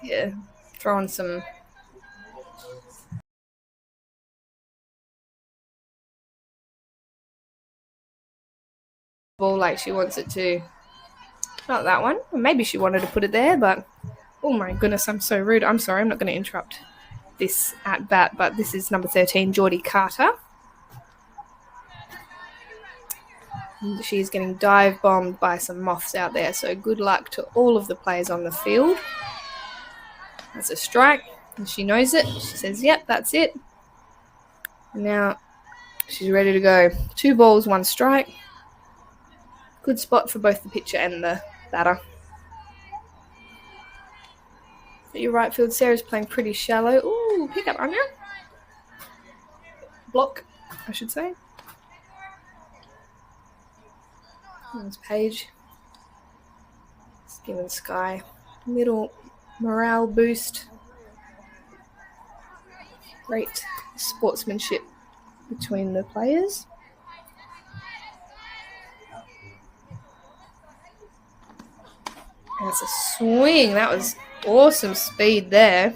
Yeah, throwing some ball like she wants it to. Not that one. Maybe she wanted to put it there, but oh my goodness, I'm so rude. I'm sorry, I'm not going to interrupt this at bat, but this is number 13, Geordie Carter. And she's getting dive bombed by some moths out there, so good luck to all of the players on the field. That's a strike, and she knows it. She says, yep, that's it. And now she's ready to go. 2 balls, 1 strike. Good spot for both the pitcher and the batter. At your right field, Sarah's playing pretty shallow. Ooh, pick up, Anya. Block, I should say. There's Paige. It's giving Sky little morale boost. Great sportsmanship between the players. That's a swing. That was awesome speed there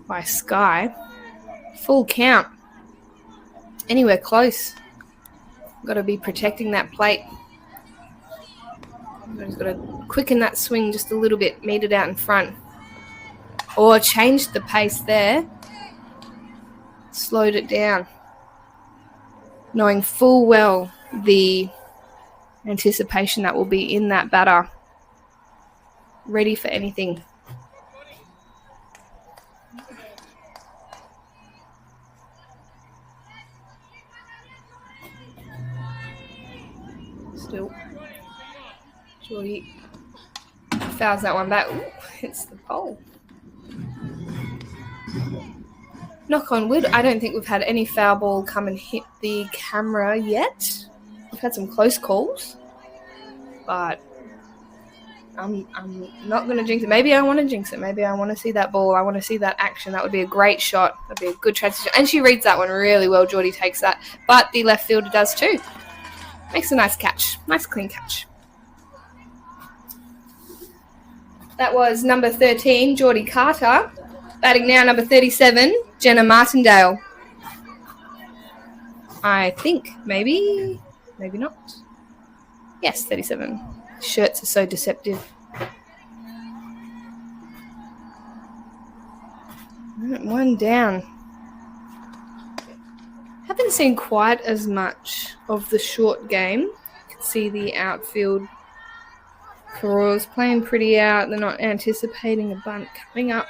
by Sky. Full count. Anywhere close. Got to be protecting that plate. Just got to quicken that swing just a little bit, meet it out in front. Or changed the pace there. Slowed it down. Knowing full well the anticipation that will be in that batter. Ready for anything. Still. Geordie fouls that one back. Ooh, hits the pole. Knock on wood, I don't think we've had any foul ball come and hit the camera yet. We've had some close calls, but I'm not going to jinx it. Maybe I want to jinx it. Maybe I want to see that ball. I want to see that action. That would be a great shot. That would be a good transition. And she reads that one really well. Geordie takes that, but the left fielder does too. Makes a nice catch. Nice clean catch. That was number 13, Geordie Carter. Batting now, number 37, Jenna Martindale. I think, maybe not. Yes, 37. Shirts are so deceptive. One down. Haven't seen quite as much of the short game. You can see the outfield for Royals playing pretty out. They're not anticipating a bunt coming up.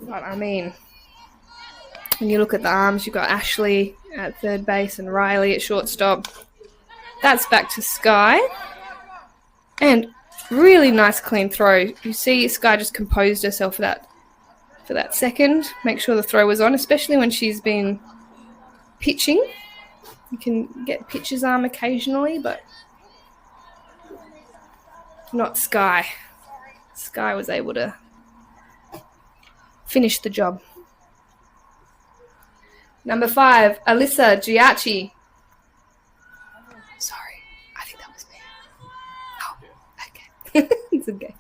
But I mean, When you look at the arms, you've got Ashley at third base and Riley at shortstop. That's back to Sky. And really nice clean throw. You see Sky just composed herself for that second. Make sure the throw was on, especially when she's been pitching. You can get pitcher's arm occasionally, but not Sky. Sky was able to finish the job. Number 5, Alyssa Giacchi. Sorry, I think that was me. Oh, okay. It's a gate.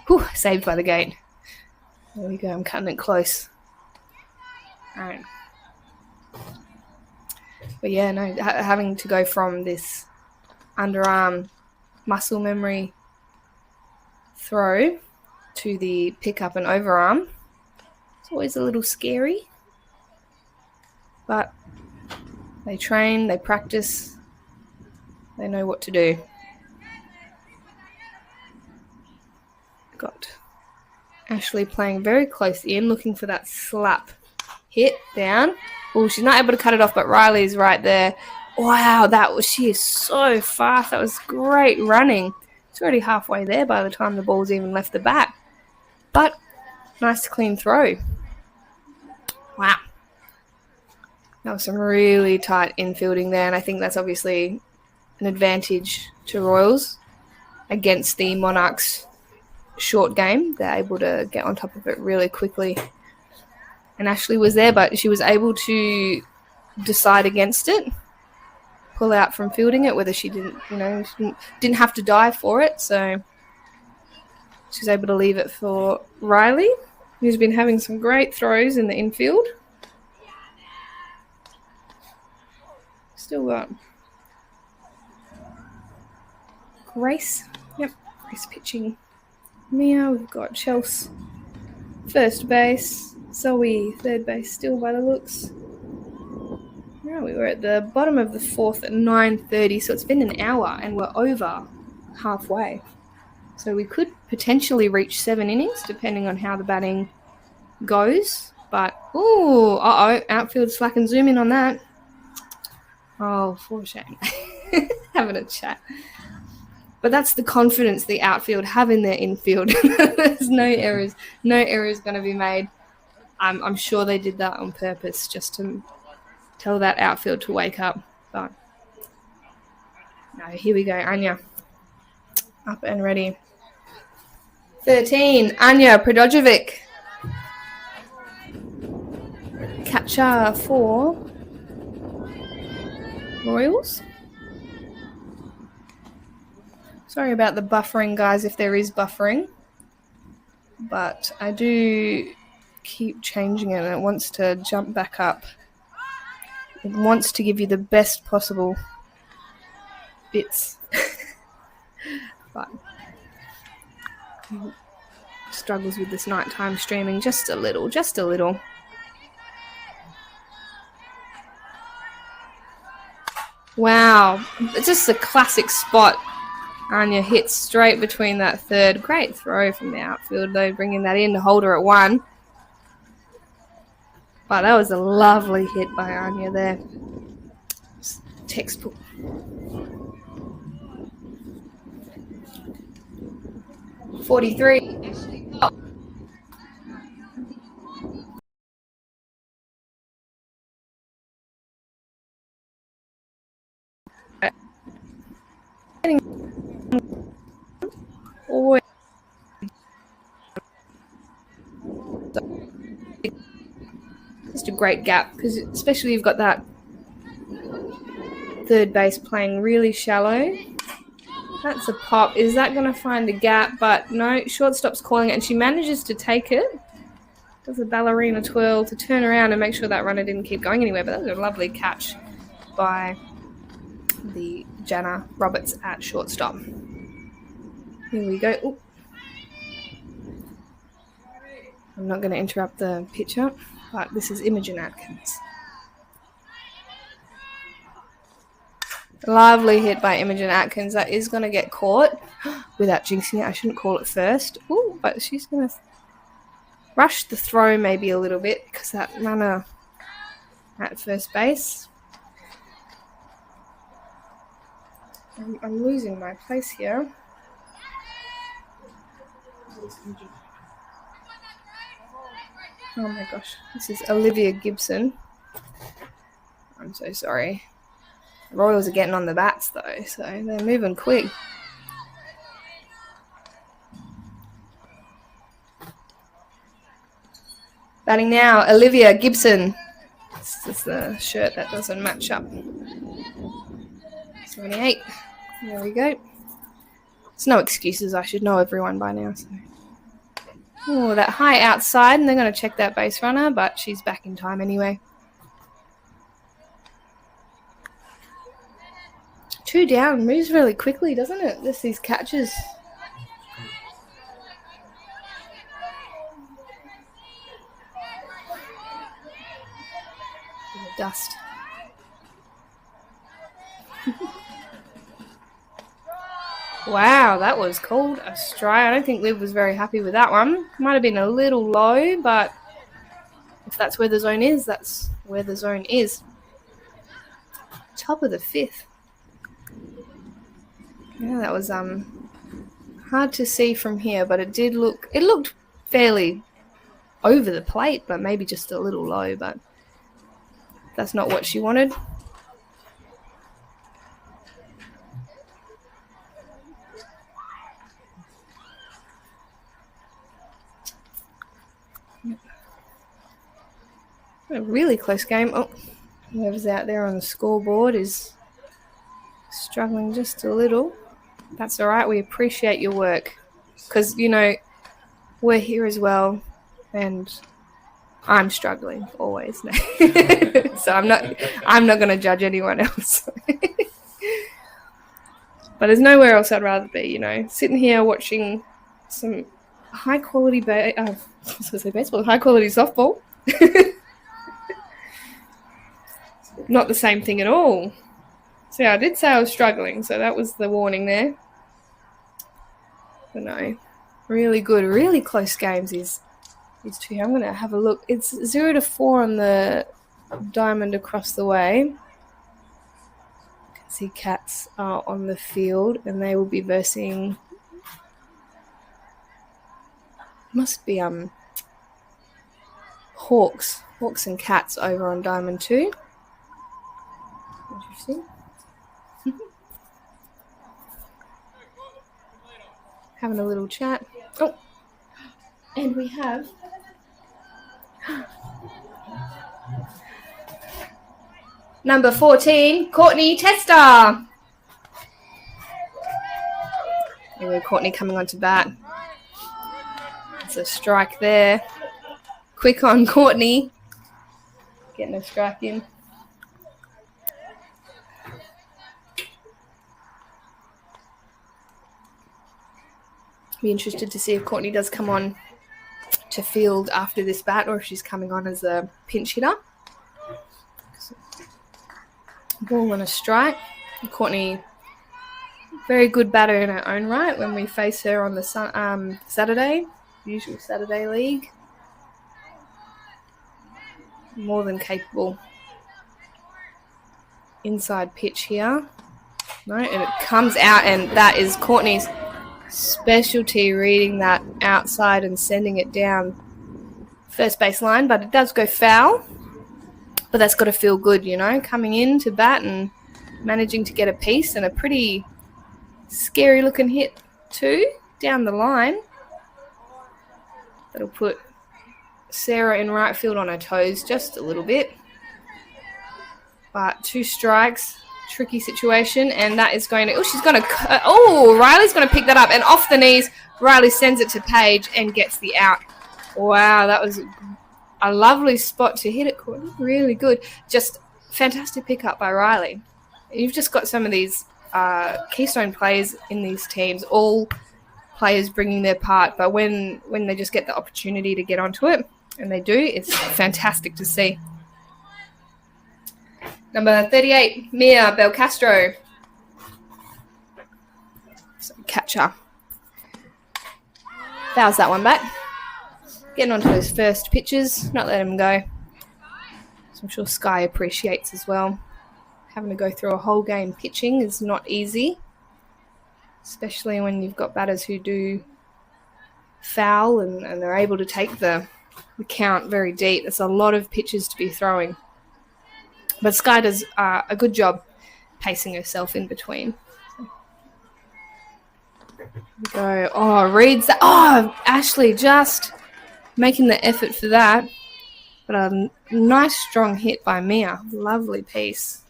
Whew, saved by the gate. There we go, I'm cutting it close. All right. But yeah, no, having to go from this underarm muscle memory throw to the pick up and overarm, it's always a little scary. But they train, they practice, they know what to do. Got Ashley playing very close in, looking for that slap hit down. Oh, she's not able to cut it off, but Riley's right there. Wow, she is so fast. That was great running. It's already halfway there by the time the ball's even left the bat. But nice clean throw. Wow. That was some really tight infielding there, and I think that's obviously an advantage to Royals against the Monarchs' short game. They're able to get on top of it really quickly. And Ashley was there, but she was able to decide against it, pull out from fielding it, whether she didn't have to dive for it. So she was able to leave it for Riley, who's been having some great throws in the infield. Still got Grace. Yep, Grace pitching. Mia, we've got Chelsea first base. Zoe third base still by the looks. Yeah, we were at the bottom of the fourth at 9:30, so it's been an hour and we're over halfway. So we could potentially reach 7 innings depending on how the batting goes. But, outfield slack and zoom in on that. Oh, for shame. Having a chat. But that's the confidence the outfield have in their infield. There's no errors. No errors going to be made. I'm sure they did that on purpose just to tell that outfield to wake up. But no, here we go. Anya up and ready. 13, Anya Predojevic. Catcher for Royals. Sorry about the buffering, guys, if there is buffering. But I do keep changing it and it wants to jump back up. It wants to give you the best possible bits. But struggles with this nighttime streaming just a little. Wow, it's just a classic spot. Anya hits straight between that third. Great throw from the outfield, though, bringing that in to hold her at 1. But that was a lovely hit by Anya there. Just textbook. .43. Oh, just a great gap, because especially you've got that third base playing really shallow. That's a pop. Is that going to find the gap? But no, shortstop's calling it, and she manages to take it. Does a ballerina twirl to turn around and make sure that runner didn't keep going anywhere. But that was a lovely catch by the Jana Roberts at shortstop. Here we go. Ooh. I'm not going to interrupt the pitcher, but this is Imogen Atkins. Lovely hit by Imogen Atkins. That is going to get caught without jinxing it. I shouldn't call it first. Ooh, but she's going to rush the throw maybe a little bit because that runner at first base. I'm losing my place here. Oh my gosh, this is Olivia Gibson. I'm so sorry. The Royals are getting on the bats though, so they're moving quick. Batting now, Olivia Gibson. This is the shirt that doesn't match up. 78. There we go. It's no excuses. I should know everyone by now. So. Oh, that high outside, and they're going to check that base runner, but she's back in time anyway. 2 down. Moves really quickly, doesn't it? Just these catches. Dust. Wow, that was called a strike. I don't think Liv was very happy with that one. Might have been a little low, but if that's where the zone is, that's where the zone is. Top of the 5th. Yeah, that was hard to see from here, but it looked fairly over the plate, but maybe just a little low, but that's not what she wanted. A really close game. Oh, whoever's out there on the scoreboard is struggling just a little. That's all right. We appreciate your work because, you know, we're here as well and I'm struggling always. So I'm not going to judge anyone else. But there's nowhere else I'd rather be, you know, sitting here watching some high quality baseball, high quality softball. Not the same thing at all. So yeah, I did say I was struggling, so that was the warning there. But no, really good, really close games is 2. I'm going to have a look. It's 0-4 on the diamond across the way. You can see Cats are on the field, and they will be versing. Must be Hawks and Cats over on diamond 2. Interesting. Having a little chat. Oh, and we have number 14, Courtney Tester. Anyway, Courtney coming onto bat. It's a strike there. Quick on Courtney. Getting a strike in. Be interested to see if Courtney does come on to field after this bat or if she's coming on as a pinch hitter. Ball on a strike. Courtney, very good batter in her own right when we face her on the Saturday, usual Saturday league. More than capable. Inside pitch here. No, and it comes out, and that is Courtney's specialty, reading that outside and sending it down first base line, but it does go foul. But that's got to feel good, you know, coming in to bat and managing to get a piece, and a pretty scary looking hit too down the line. That'll put Sarah in right field on her toes just a little bit. But 2 strikes. Tricky situation, and that is going to... Riley's going to pick that up, and off the knees, Riley sends it to Paige and gets the out. Wow, that was a lovely spot to hit it, Courtney. Really good. Just fantastic pickup by Riley. You've just got some of these keystone players in these teams, all players bringing their part, but when they just get the opportunity to get onto it, and they do, it's fantastic to see. Number 38, Mia Belcastro. So catcher. Fouls that one back. Getting onto those first pitches, not letting him go. So I'm sure Sky appreciates as well. Having to go through a whole game pitching is not easy, especially when you've got batters who do foul and they're able to take the count very deep. There's a lot of pitches to be throwing. But Sky does a good job pacing herself in between. Go. Oh, reads that. Oh, Ashley just making the effort for that. But a nice strong hit by Mia. Lovely piece.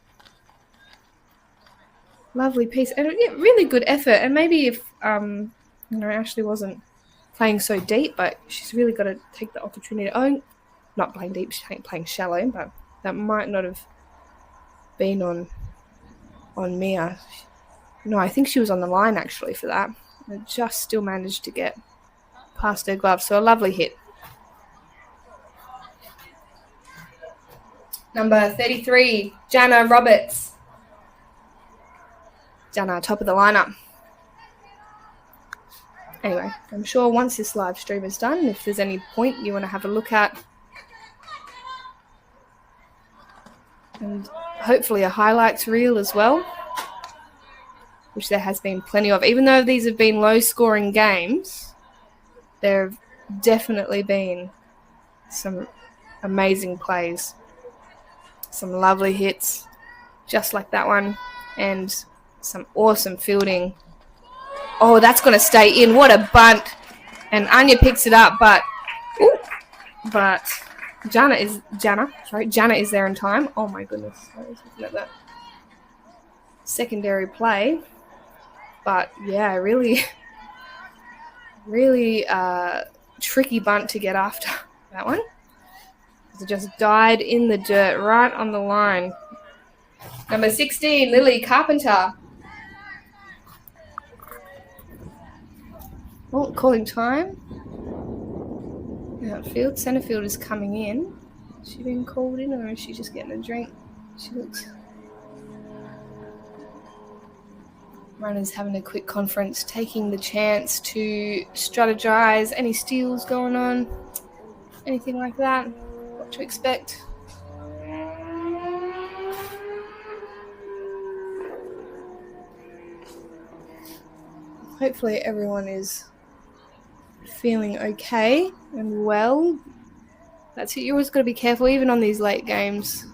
Lovely piece. And yeah, really good effort. And maybe if Ashley wasn't playing so deep, but she's really got to take the opportunity. Oh, not playing deep, she's playing shallow, but that might not have been on Mia. No, I think she was on the line actually for that. And just still managed to get past her glove. So a lovely hit. Number 33, Jana Roberts. Jana, top of the lineup. Anyway, I'm sure once this live stream is done, if there's any point you want to have a look at, and hopefully a highlights reel as well, which there has been plenty of. Even though these have been low-scoring games, there have definitely been some amazing plays. Some lovely hits, just like that one, and some awesome fielding. Oh, that's going to stay in. What a bunt. And Anya picks it up, but Jana is there in time. Oh, my goodness. I was looking at that secondary play. But, yeah, really, really tricky bunt to get after that one. It just died in the dirt right on the line. Number 16, Lily Carpenter. Oh, calling time. Outfield. Centerfield is coming in. Has she been called in or is she just getting a drink? She looks... Runners having a quick conference, taking the chance to strategize. Any steals going on? Anything like that? What to expect? Hopefully everyone is feeling okay and well. That's it. You always got to be careful, even on these late games.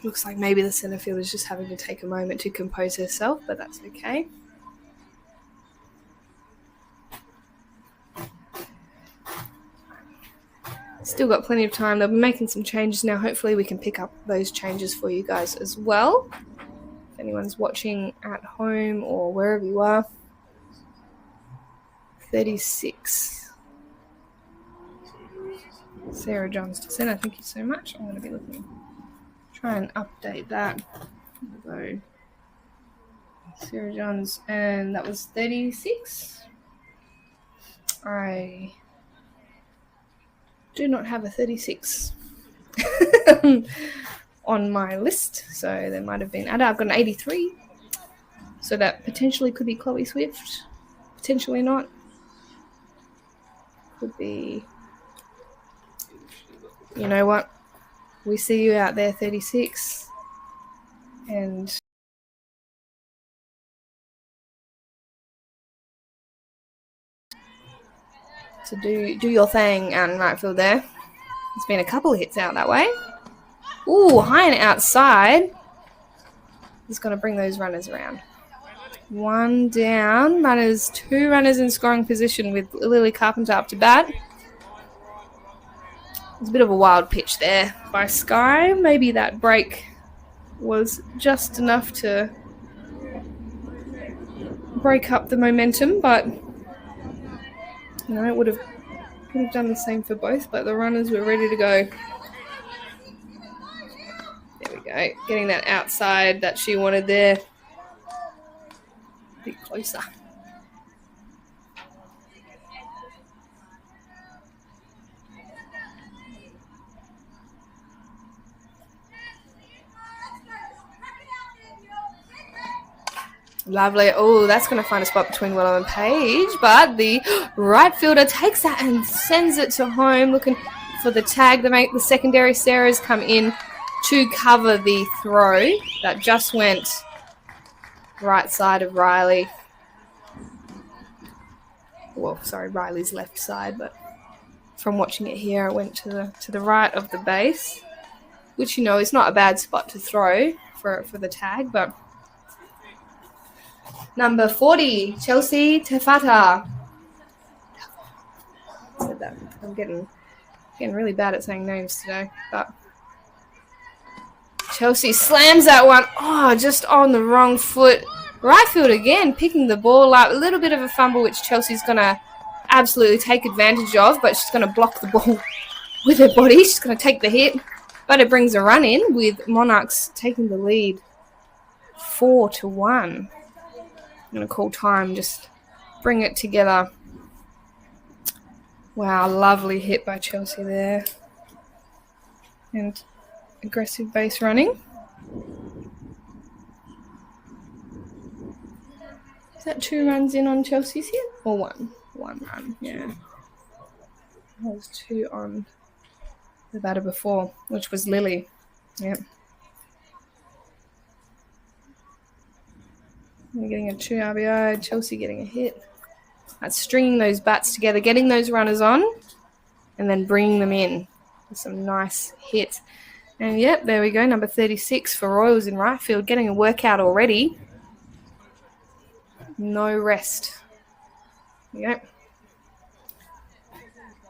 Looks like maybe the centre field is just having to take a moment to compose herself, but that's okay. Still got plenty of time. They'll be making some changes now. Hopefully we can pick up those changes for you guys as well. If anyone's watching at home or wherever you are. 36. Sarah Johns to centre. Thank you so much. I'm going to be looking. Try and update that. So, Sarah Johns, and that was 36. I do not have a 36 on my list, so there might have been added. I've got an 83, so that potentially could be Chloe Swift, potentially not. Could be, you know what? We see you out there, 36, and to do your thing out in right field there. There's been a couple of hits out that way. Ooh, high and outside. He's going to bring those runners around. One down. Two runners in scoring position with Lily Carpenter up to bat. There's a bit of a wild pitch there by Sky. Maybe that break was just enough to break up the momentum, but it would have done the same for both, but the runners were ready to go. There we go. Getting that outside that she wanted there. A bit closer. Lovely. Oh, that's going to find a spot between Willow and Paige, but the right fielder takes that and sends it to home, looking for the tag. The secondary Sarahs come in to cover the throw that just went right side of Riley. Well, sorry, Riley's left side, but from watching it here, it went to the right of the base, which, you know, is not a bad spot to throw for the tag, but number 40, Chelsea Tefata. I said that. I'm getting really bad at saying names today, but Chelsea slams that one. Oh, just on the wrong foot. Right field again, picking the ball up. A little bit of a fumble, which Chelsea's going to absolutely take advantage of, but she's going to block the ball with her body. She's going to take the hit, but it brings a run in with Monarchs taking the lead 4-1. I'm going to call time, just bring it together. Wow, lovely hit by Chelsea there. And aggressive base running. Is that 2 runs in on Chelsea's hit? Or 1? 1 run, yeah. That was 2 on the batter before, which was Lily. Yep. We're getting a 2 RBI, Chelsea getting a hit. That's stringing those bats together, getting those runners on, and then bringing them in with some nice hits. And yep, there we go, number 36 for Royals in right field, getting a workout already. No rest. Yep.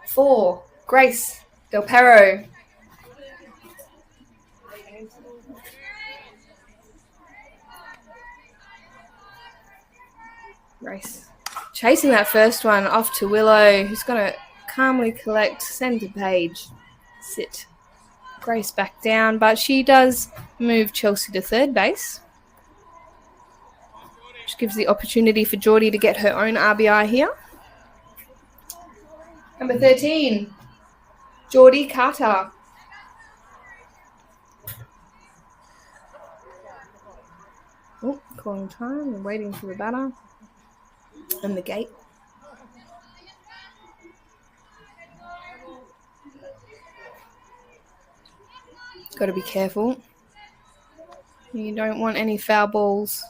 4, Grace Del Perro. Grace chasing that first one off to Willow, who's going to calmly collect, send to Paige, sit Grace back down, but she does move Chelsea to third base, which gives the opportunity for Geordie to get her own RBI here. Number 13, Geordie Carter. Oh, calling time. We're waiting for the batter and the gate. Got to be careful. You don't want any foul balls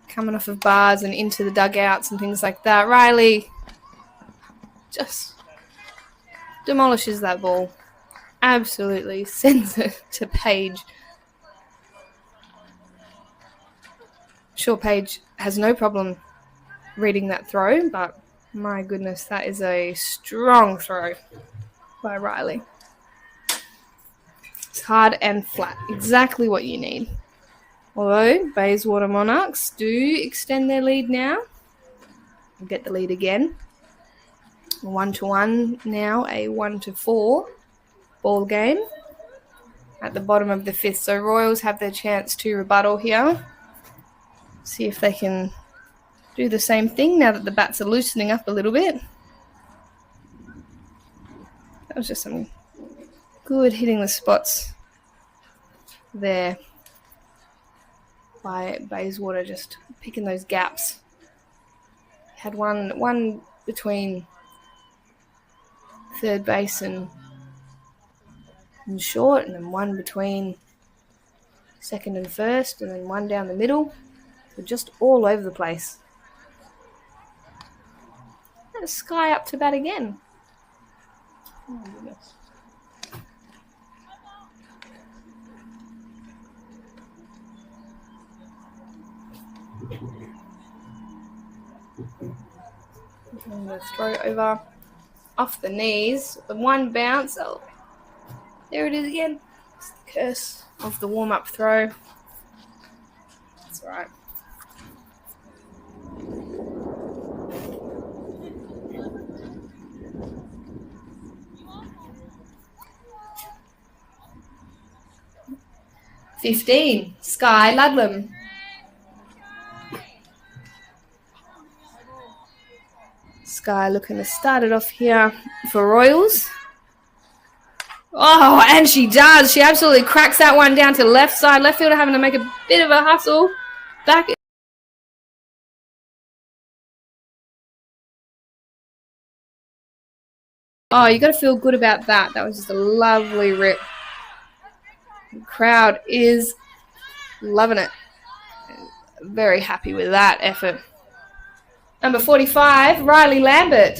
coming off of bars and into the dugouts and things like that. Riley just demolishes that ball. Absolutely sends it to Paige. Sure, Paige has no problem reading that throw, but my goodness, that is a strong throw by Riley. It's hard and flat, exactly what you need. Although Bayswater Monarchs do extend their lead now. We'll get the lead again. 1-1 now, a 1-4 ball game at the bottom of the 5th. So Royals have their chance to rebuttal here. See if they can do the same thing now that the bats are loosening up a little bit. That was just some good hitting the spots there by Bayswater, just picking those gaps. Had one between third base and short, and then one between second and first, and then one down the middle. So just all over the place. And Sky up to bat again. Oh my goodness. And the throw over off the knees. The one bounce. Oh, there it is again. It's the curse of the warm-up throw. That's all right. "15, Sky Ludlam." Sky looking to start it off here for Royals. Oh, and she does. She absolutely cracks that one down to left side. Left fielder having to make a bit of a hustle. Back Oh, you got to feel good about that. That was just a lovely rip. The crowd is loving it. Very happy with that effort. Number 45, Riley Lambert.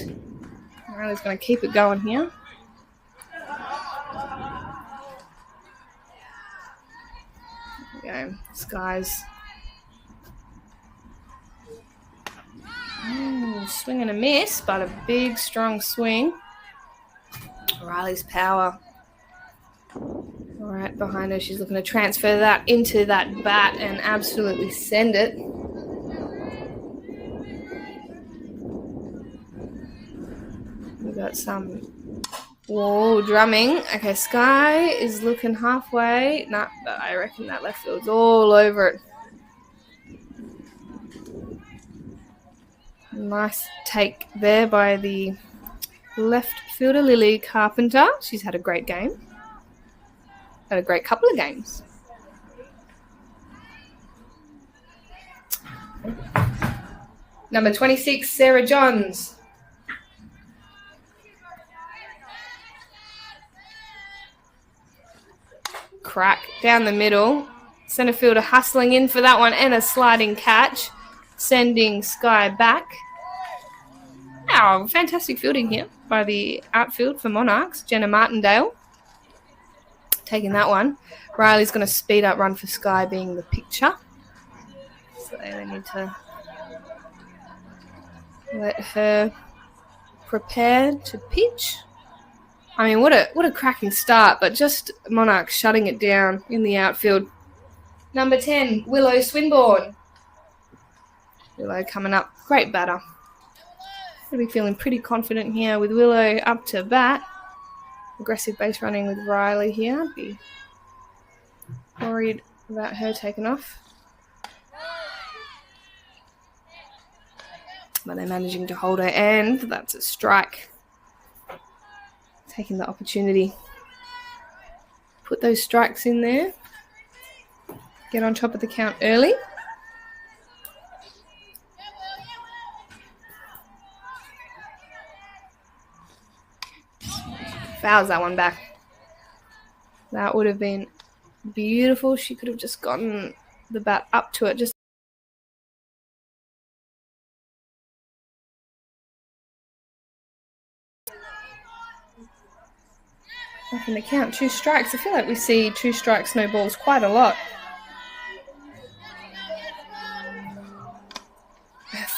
Riley's going to keep it going here. There we go. Skies. Swing and a miss, but a big, strong swing. Riley's power. All right, behind her, she's looking to transfer that into that bat and absolutely send it. We've got some drumming. Okay, Sky is looking halfway. Nah, but I reckon that left field's all over it. Nice take there by the left fielder, Lily Carpenter. She's had a great game. Had a great couple of games. Number 26, Sarah Johns. Crack down the middle. Centre fielder hustling in for that one and a sliding catch, sending Sky back. Wow, fantastic fielding here by the outfield for Monarchs. Jenna Martindale taking that one. Riley's going to speed up run for Sky being the pitcher. So they need to let her prepare to pitch. I mean, what a cracking start, but just Monarchs shutting it down in the outfield. Number 10, Willow Swinburne. Willow coming up. Great batter. Going to be feeling pretty confident here with Willow up to bat. Aggressive base running with Riley here. Be worried about her taking off. But they're managing to hold her, and that's a strike. Taking the opportunity. Put those strikes in there. Get on top of the count early. Fouls that one back. That would have been beautiful. She could have just gotten the bat up to it. Just up in the count. 2 strikes. I feel like we see 2 strikes, no balls quite a lot.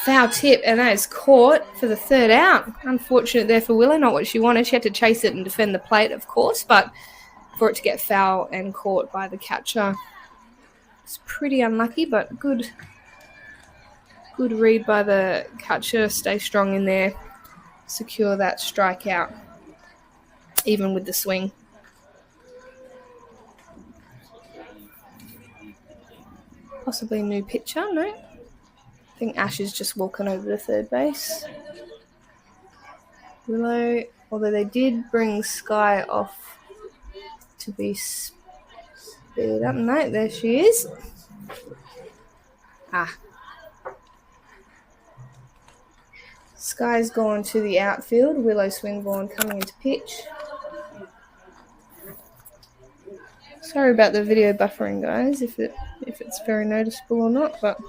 Foul tip, and that is caught for the 3rd out. Unfortunate there for Willow, not what she wanted. She had to chase it and defend the plate, of course, but for it to get foul and caught by the catcher, it's pretty unlucky, but good read by the catcher. Stay strong in there, secure that strikeout, even with the swing. Possibly a new pitcher, no? I think Ash is just walking over to third base. Willow, although they did bring Sky off to be speed up. No, there she is. Sky's gone to the outfield. Willow Swinburne coming into pitch. Sorry about the video buffering, guys, if it's very noticeable or not, but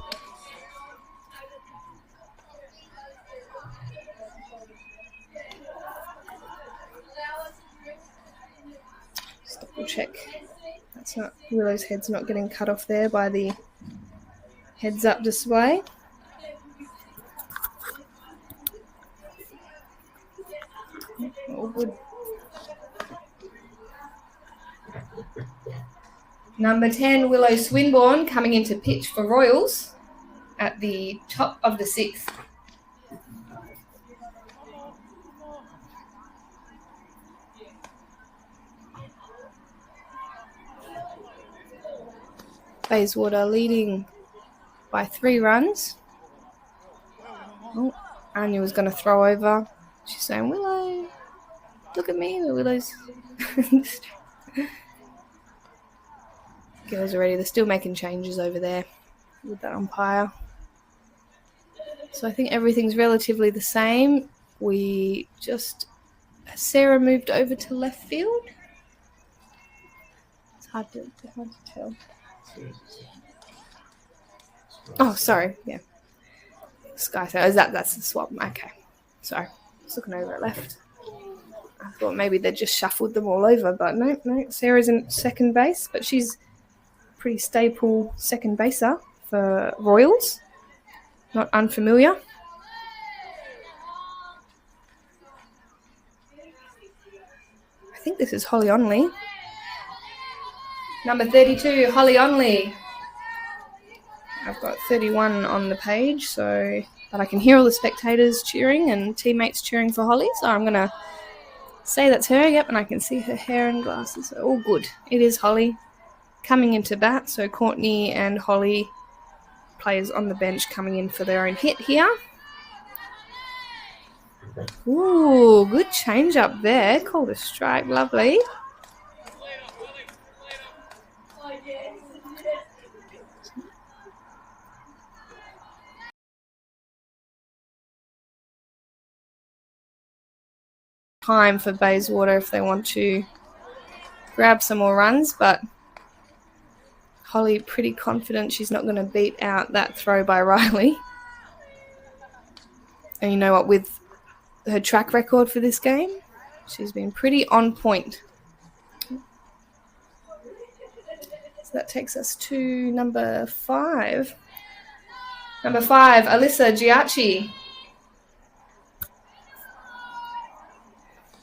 just double check. That's not Willow's head's not getting cut off there by the heads up display. All good. Number 10, Willow Swinburne coming into pitch for Royals at the top of the 6th. Bayswater leading by 3 runs. Oh, Anya was going to throw over. She's saying, Willow, look at me. The Willow's... Girls are ready. They're still making changes over there with that umpire. So I think everything's relatively the same. We just Sarah moved over to left field. It's hard to tell. Oh, sorry. Yeah. Sky Sarah. That's the swap. Okay. Sorry. I was looking over at left. I thought maybe they just shuffled them all over, but no. Sarah's in second base, but she's a pretty staple second baser for Royals. Not unfamiliar. I think this is Holly Onley. Number 32, Holly Onley. I've got 31 on the page, but I can hear all the spectators cheering and teammates cheering for Holly, so I'm going to say that's her. Yep, and I can see her hair and glasses. So all good. It is Holly coming into bat, so Courtney and Holly, players on the bench, coming in for their own hit here. Ooh, good change up there. Called a strike. Lovely. Time for Bayswater if they want to grab some more runs, but Holly pretty confident she's not going to beat out that throw by Riley. And you know what, with her track record for this game, she's been pretty on point. So that takes us to number 5. Number 5, Alyssa Giacchi.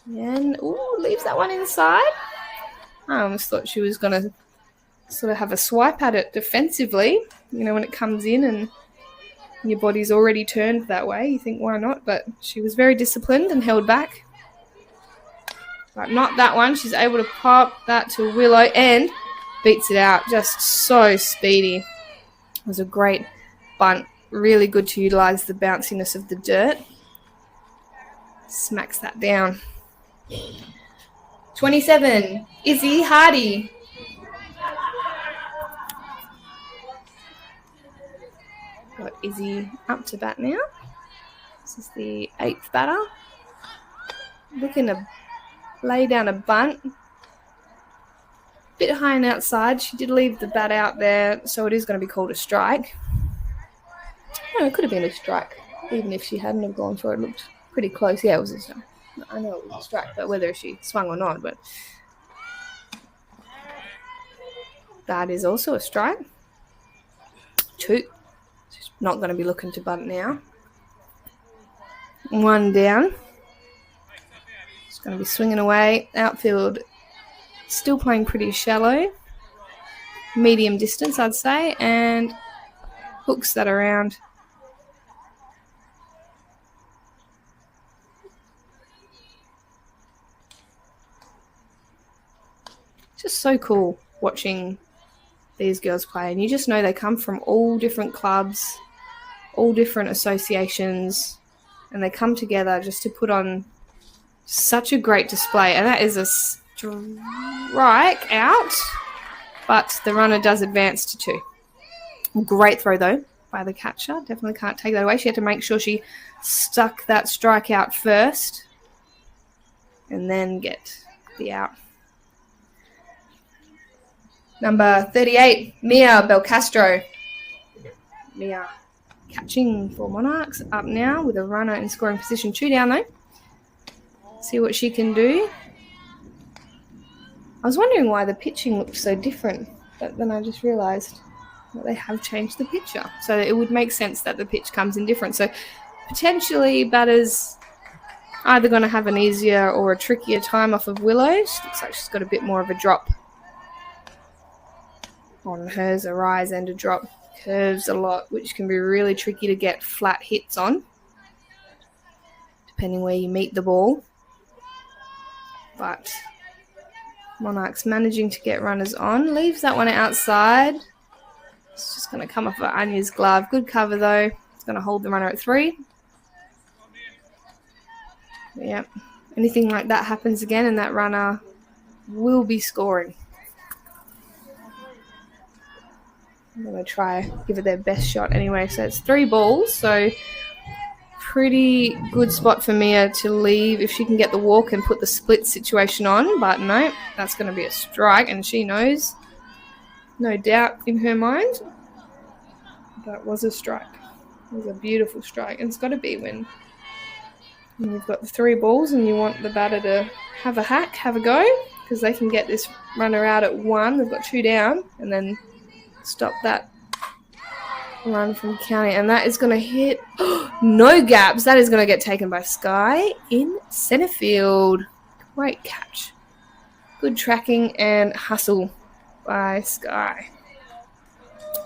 And, leaves that one inside. I almost thought she was going to sort of have a swipe at it defensively. You know, when it comes in and your body's already turned that way, you think, why not? But she was very disciplined and held back. But not that one. She's able to pop that to Willow and beats it out. Just so speedy. It was a great bunt. Really good to utilise the bounciness of the dirt. Smacks that down. 27, Izzy Hardy. Got Izzy up to bat now. This is the 8th batter. Looking to lay down a bunt. Bit high and outside. She did leave the bat out there, so it is going to be called a strike. No, it could have been a strike, even if she hadn't have gone for it. It looked pretty close. Yeah, it was a strike. I know it was a strike, but whether she swung or not, but that is also a strike. 2. She's not going to be looking to bunt now. 1 down. It's going to be swinging away. Outfield still playing pretty shallow. Medium distance, I'd say, and hooks that around. Just so cool watching these girls play, and you just know they come from all different clubs, all different associations, and they come together just to put on such a great display. And that is a strike out, but the runner does advance to 2. Great throw though by the catcher. Definitely can't take that away. She had to make sure she stuck that strike out first and then get the out. Number 38, Mia Belcastro. Mia catching for Monarchs. Up now with a runner in scoring position. 2 down though. See what she can do. I was wondering why the pitching looked so different, but then I just realised that they have changed the pitcher. So it would make sense that the pitch comes in different. So potentially batters either going to have an easier or a trickier time off of Willow. She looks like she's got a bit more of a drop on hers, a rise and a drop. Curves a lot, which can be really tricky to get flat hits on, depending where you meet the ball. But Monarchs managing to get runners on. Leaves that one outside. It's just going to come off of Anya's glove. Good cover though. It's going to hold the runner at 3. Yep. Anything like that happens again and that runner will be scoring. I'm going to try give it their best shot anyway. So it's 3 balls. So pretty good spot for Mia to leave if she can get the walk and put the split situation on, but no, that's going to be a strike, and she knows, no doubt in her mind, that was a strike. It was a beautiful strike, and it's got to be when you've got the 3 balls and you want the batter to have a hack, have a go, because they can get this runner out at 1. They've got 2 down, and then stop that run from counting, and that is going to hit. No gaps. That is going to get taken by Sky in centre field. Great catch. Good tracking and hustle by Sky.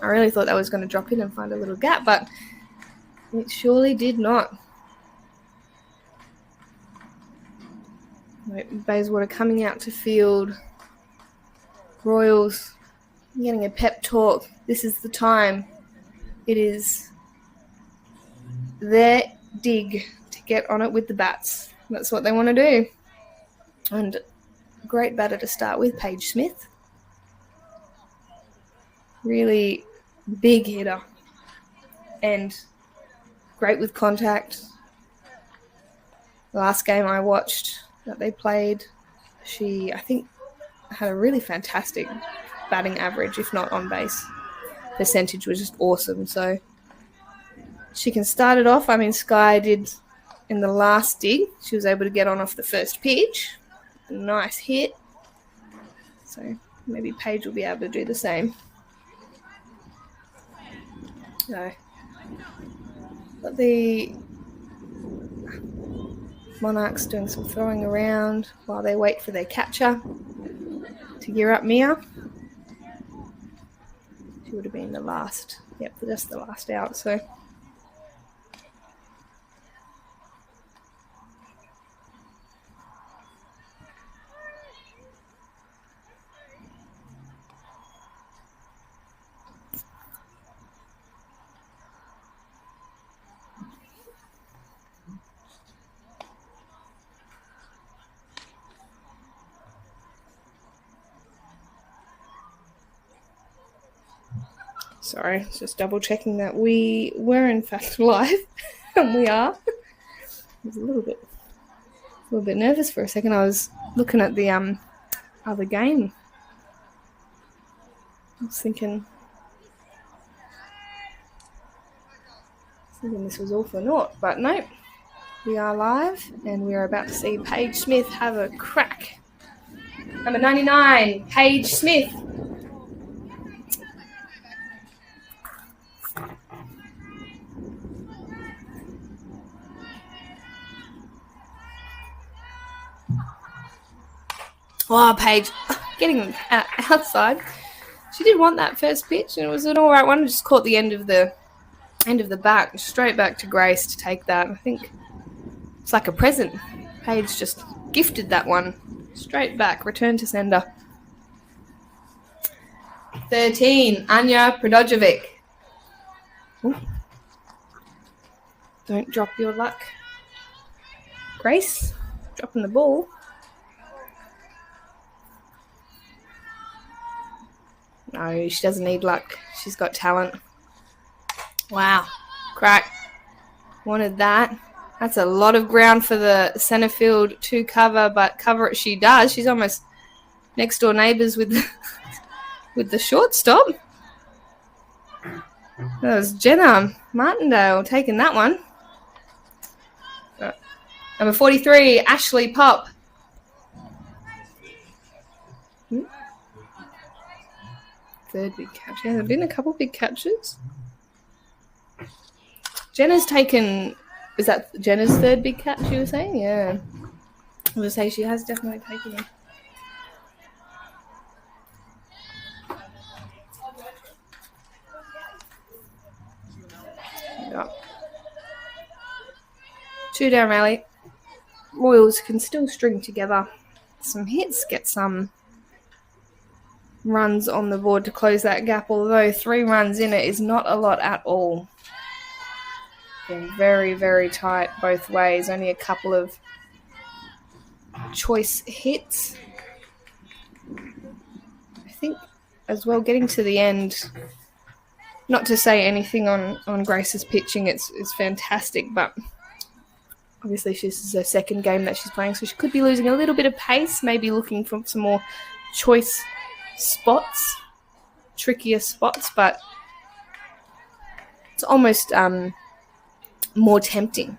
I really thought that was going to drop in and find a little gap, but it surely did not. Bayswater coming out to field. Royals getting a pep talk. This is the time. It is their dig to get on it with the bats. That's what they want to do. And great batter to start with, Paige Smith. Really big hitter. And great with contact. The last game I watched that they played, she, I think, had a really fantastic batting average, if not on base. Percentage was just awesome, so she can start it off. I mean, Sky did in the last dig. She was able to get on off the first pitch. A nice hit. So maybe Paige will be able to do the same. So, but the Monarchs doing some throwing around while they wait for their catcher to gear up Mia. She would have been the last, just the last out, so. Sorry, just double checking that we were in fact live, and we are. I was a little bit nervous for a second. I was looking at the other game. I was thinking this was all for naught, but nope. We are live, and we are about to see Paige Smith have a crack. Number 99, Paige Smith. Oh, Paige, getting outside. She did want that first pitch, and it was an all right one. Just caught the end of the bat, straight back to Grace to take that. I think it's like a present. Paige just gifted that one straight back, return to sender. 13, Anja Predojevic. Ooh. Don't drop your luck. Grace, dropping the ball. No, she doesn't need luck. She's got talent. Wow. Crack. Wanted that. That's a lot of ground for the centre field to cover, but cover it she does. She's almost next door neighbours with the shortstop. That was Jenna Martindale taking that one. Number 43, Ashley Pop. Third big catch. Yeah, there have been a couple big catches. Jenna's taken... Is that Jenna's third big catch you were saying? Yeah. I would say she has definitely taken it. Yeah. 2 down rally. Royals can still string together some hits, get some runs on the board to close that gap, although 3 runs in it is not a lot at all. Been very, very tight both ways. Only a couple of choice hits. I think as well, getting to the end, not to say anything on Grace's pitching, it's fantastic, but Obviously, this is her second game that she's playing, so she could be losing a little bit of pace, maybe looking for some more choice spots, trickier spots, but it's almost more tempting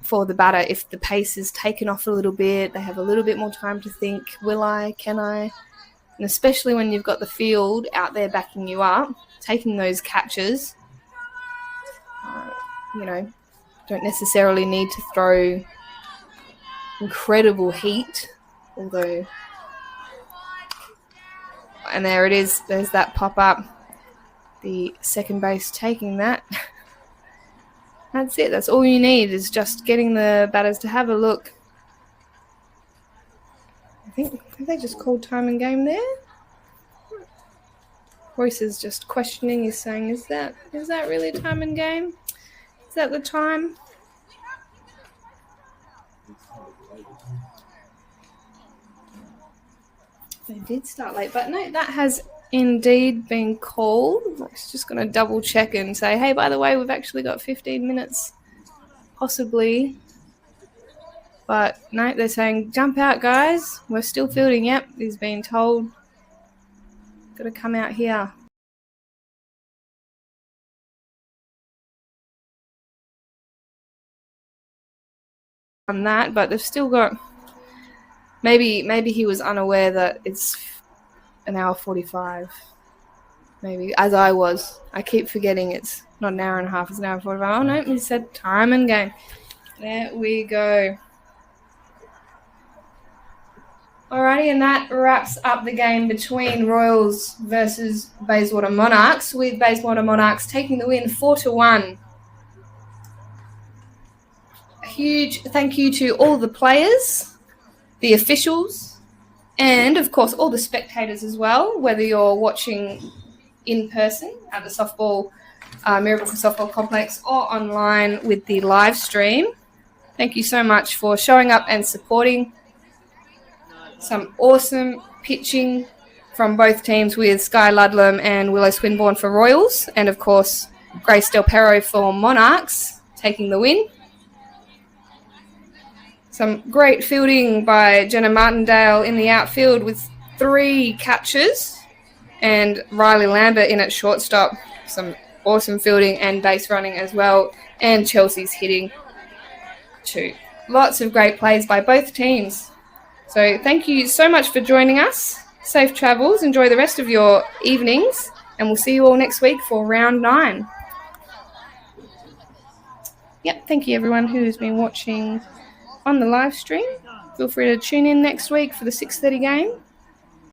for the batter if the pace is taken off a little bit. They have a little bit more time to think, will I, can I? And especially when you've got the field out there backing you up, taking those catches, don't necessarily need to throw incredible heat, although, and there it is, there's that pop-up, the second base taking that. That's it, that's all you need, is just getting the batters to have a look. I think they just called time and game there. Royce is just questioning, he's saying, is that really time and game? Is that the time? They did start late, but no, that has indeed been called. Royce just going to double check and say, hey, by the way, we've actually got 15 minutes, possibly. But no, they're saying, jump out, guys. We're still fielding. Yep, he's been told. Got to come out here. On that, but they've still got. Maybe he was unaware that it's an hour 45. Maybe, as I was. I keep forgetting it's not an hour and a half, it's an hour 45. Oh no, he said time and game. There we go. Alrighty, and that wraps up the game between Royals versus Bayswater Monarchs, with Bayswater Monarchs taking the win 4-1. A huge thank you to all the players, the officials, and of course all the spectators as well, whether you're watching in person at the Mirrabooka Softball Complex or online with the live stream. Thank you so much for showing up and supporting. Some awesome pitching from both teams, with Sky Ludlam and Willow Swinburne for Royals, and of course Grace Del Perro for Monarchs taking the win. Some great fielding by Jenna Martindale in the outfield with 3 catches, and Riley Lambert in at shortstop. Some awesome fielding and base running as well, and Chelsea's hitting too. Lots of great plays by both teams. So thank you so much for joining us. Safe travels. Enjoy the rest of your evenings, and we'll see you all next week for round 9. Yep, thank you everyone who's been watching on the live stream. Feel free to tune in next week for the 6:30 game.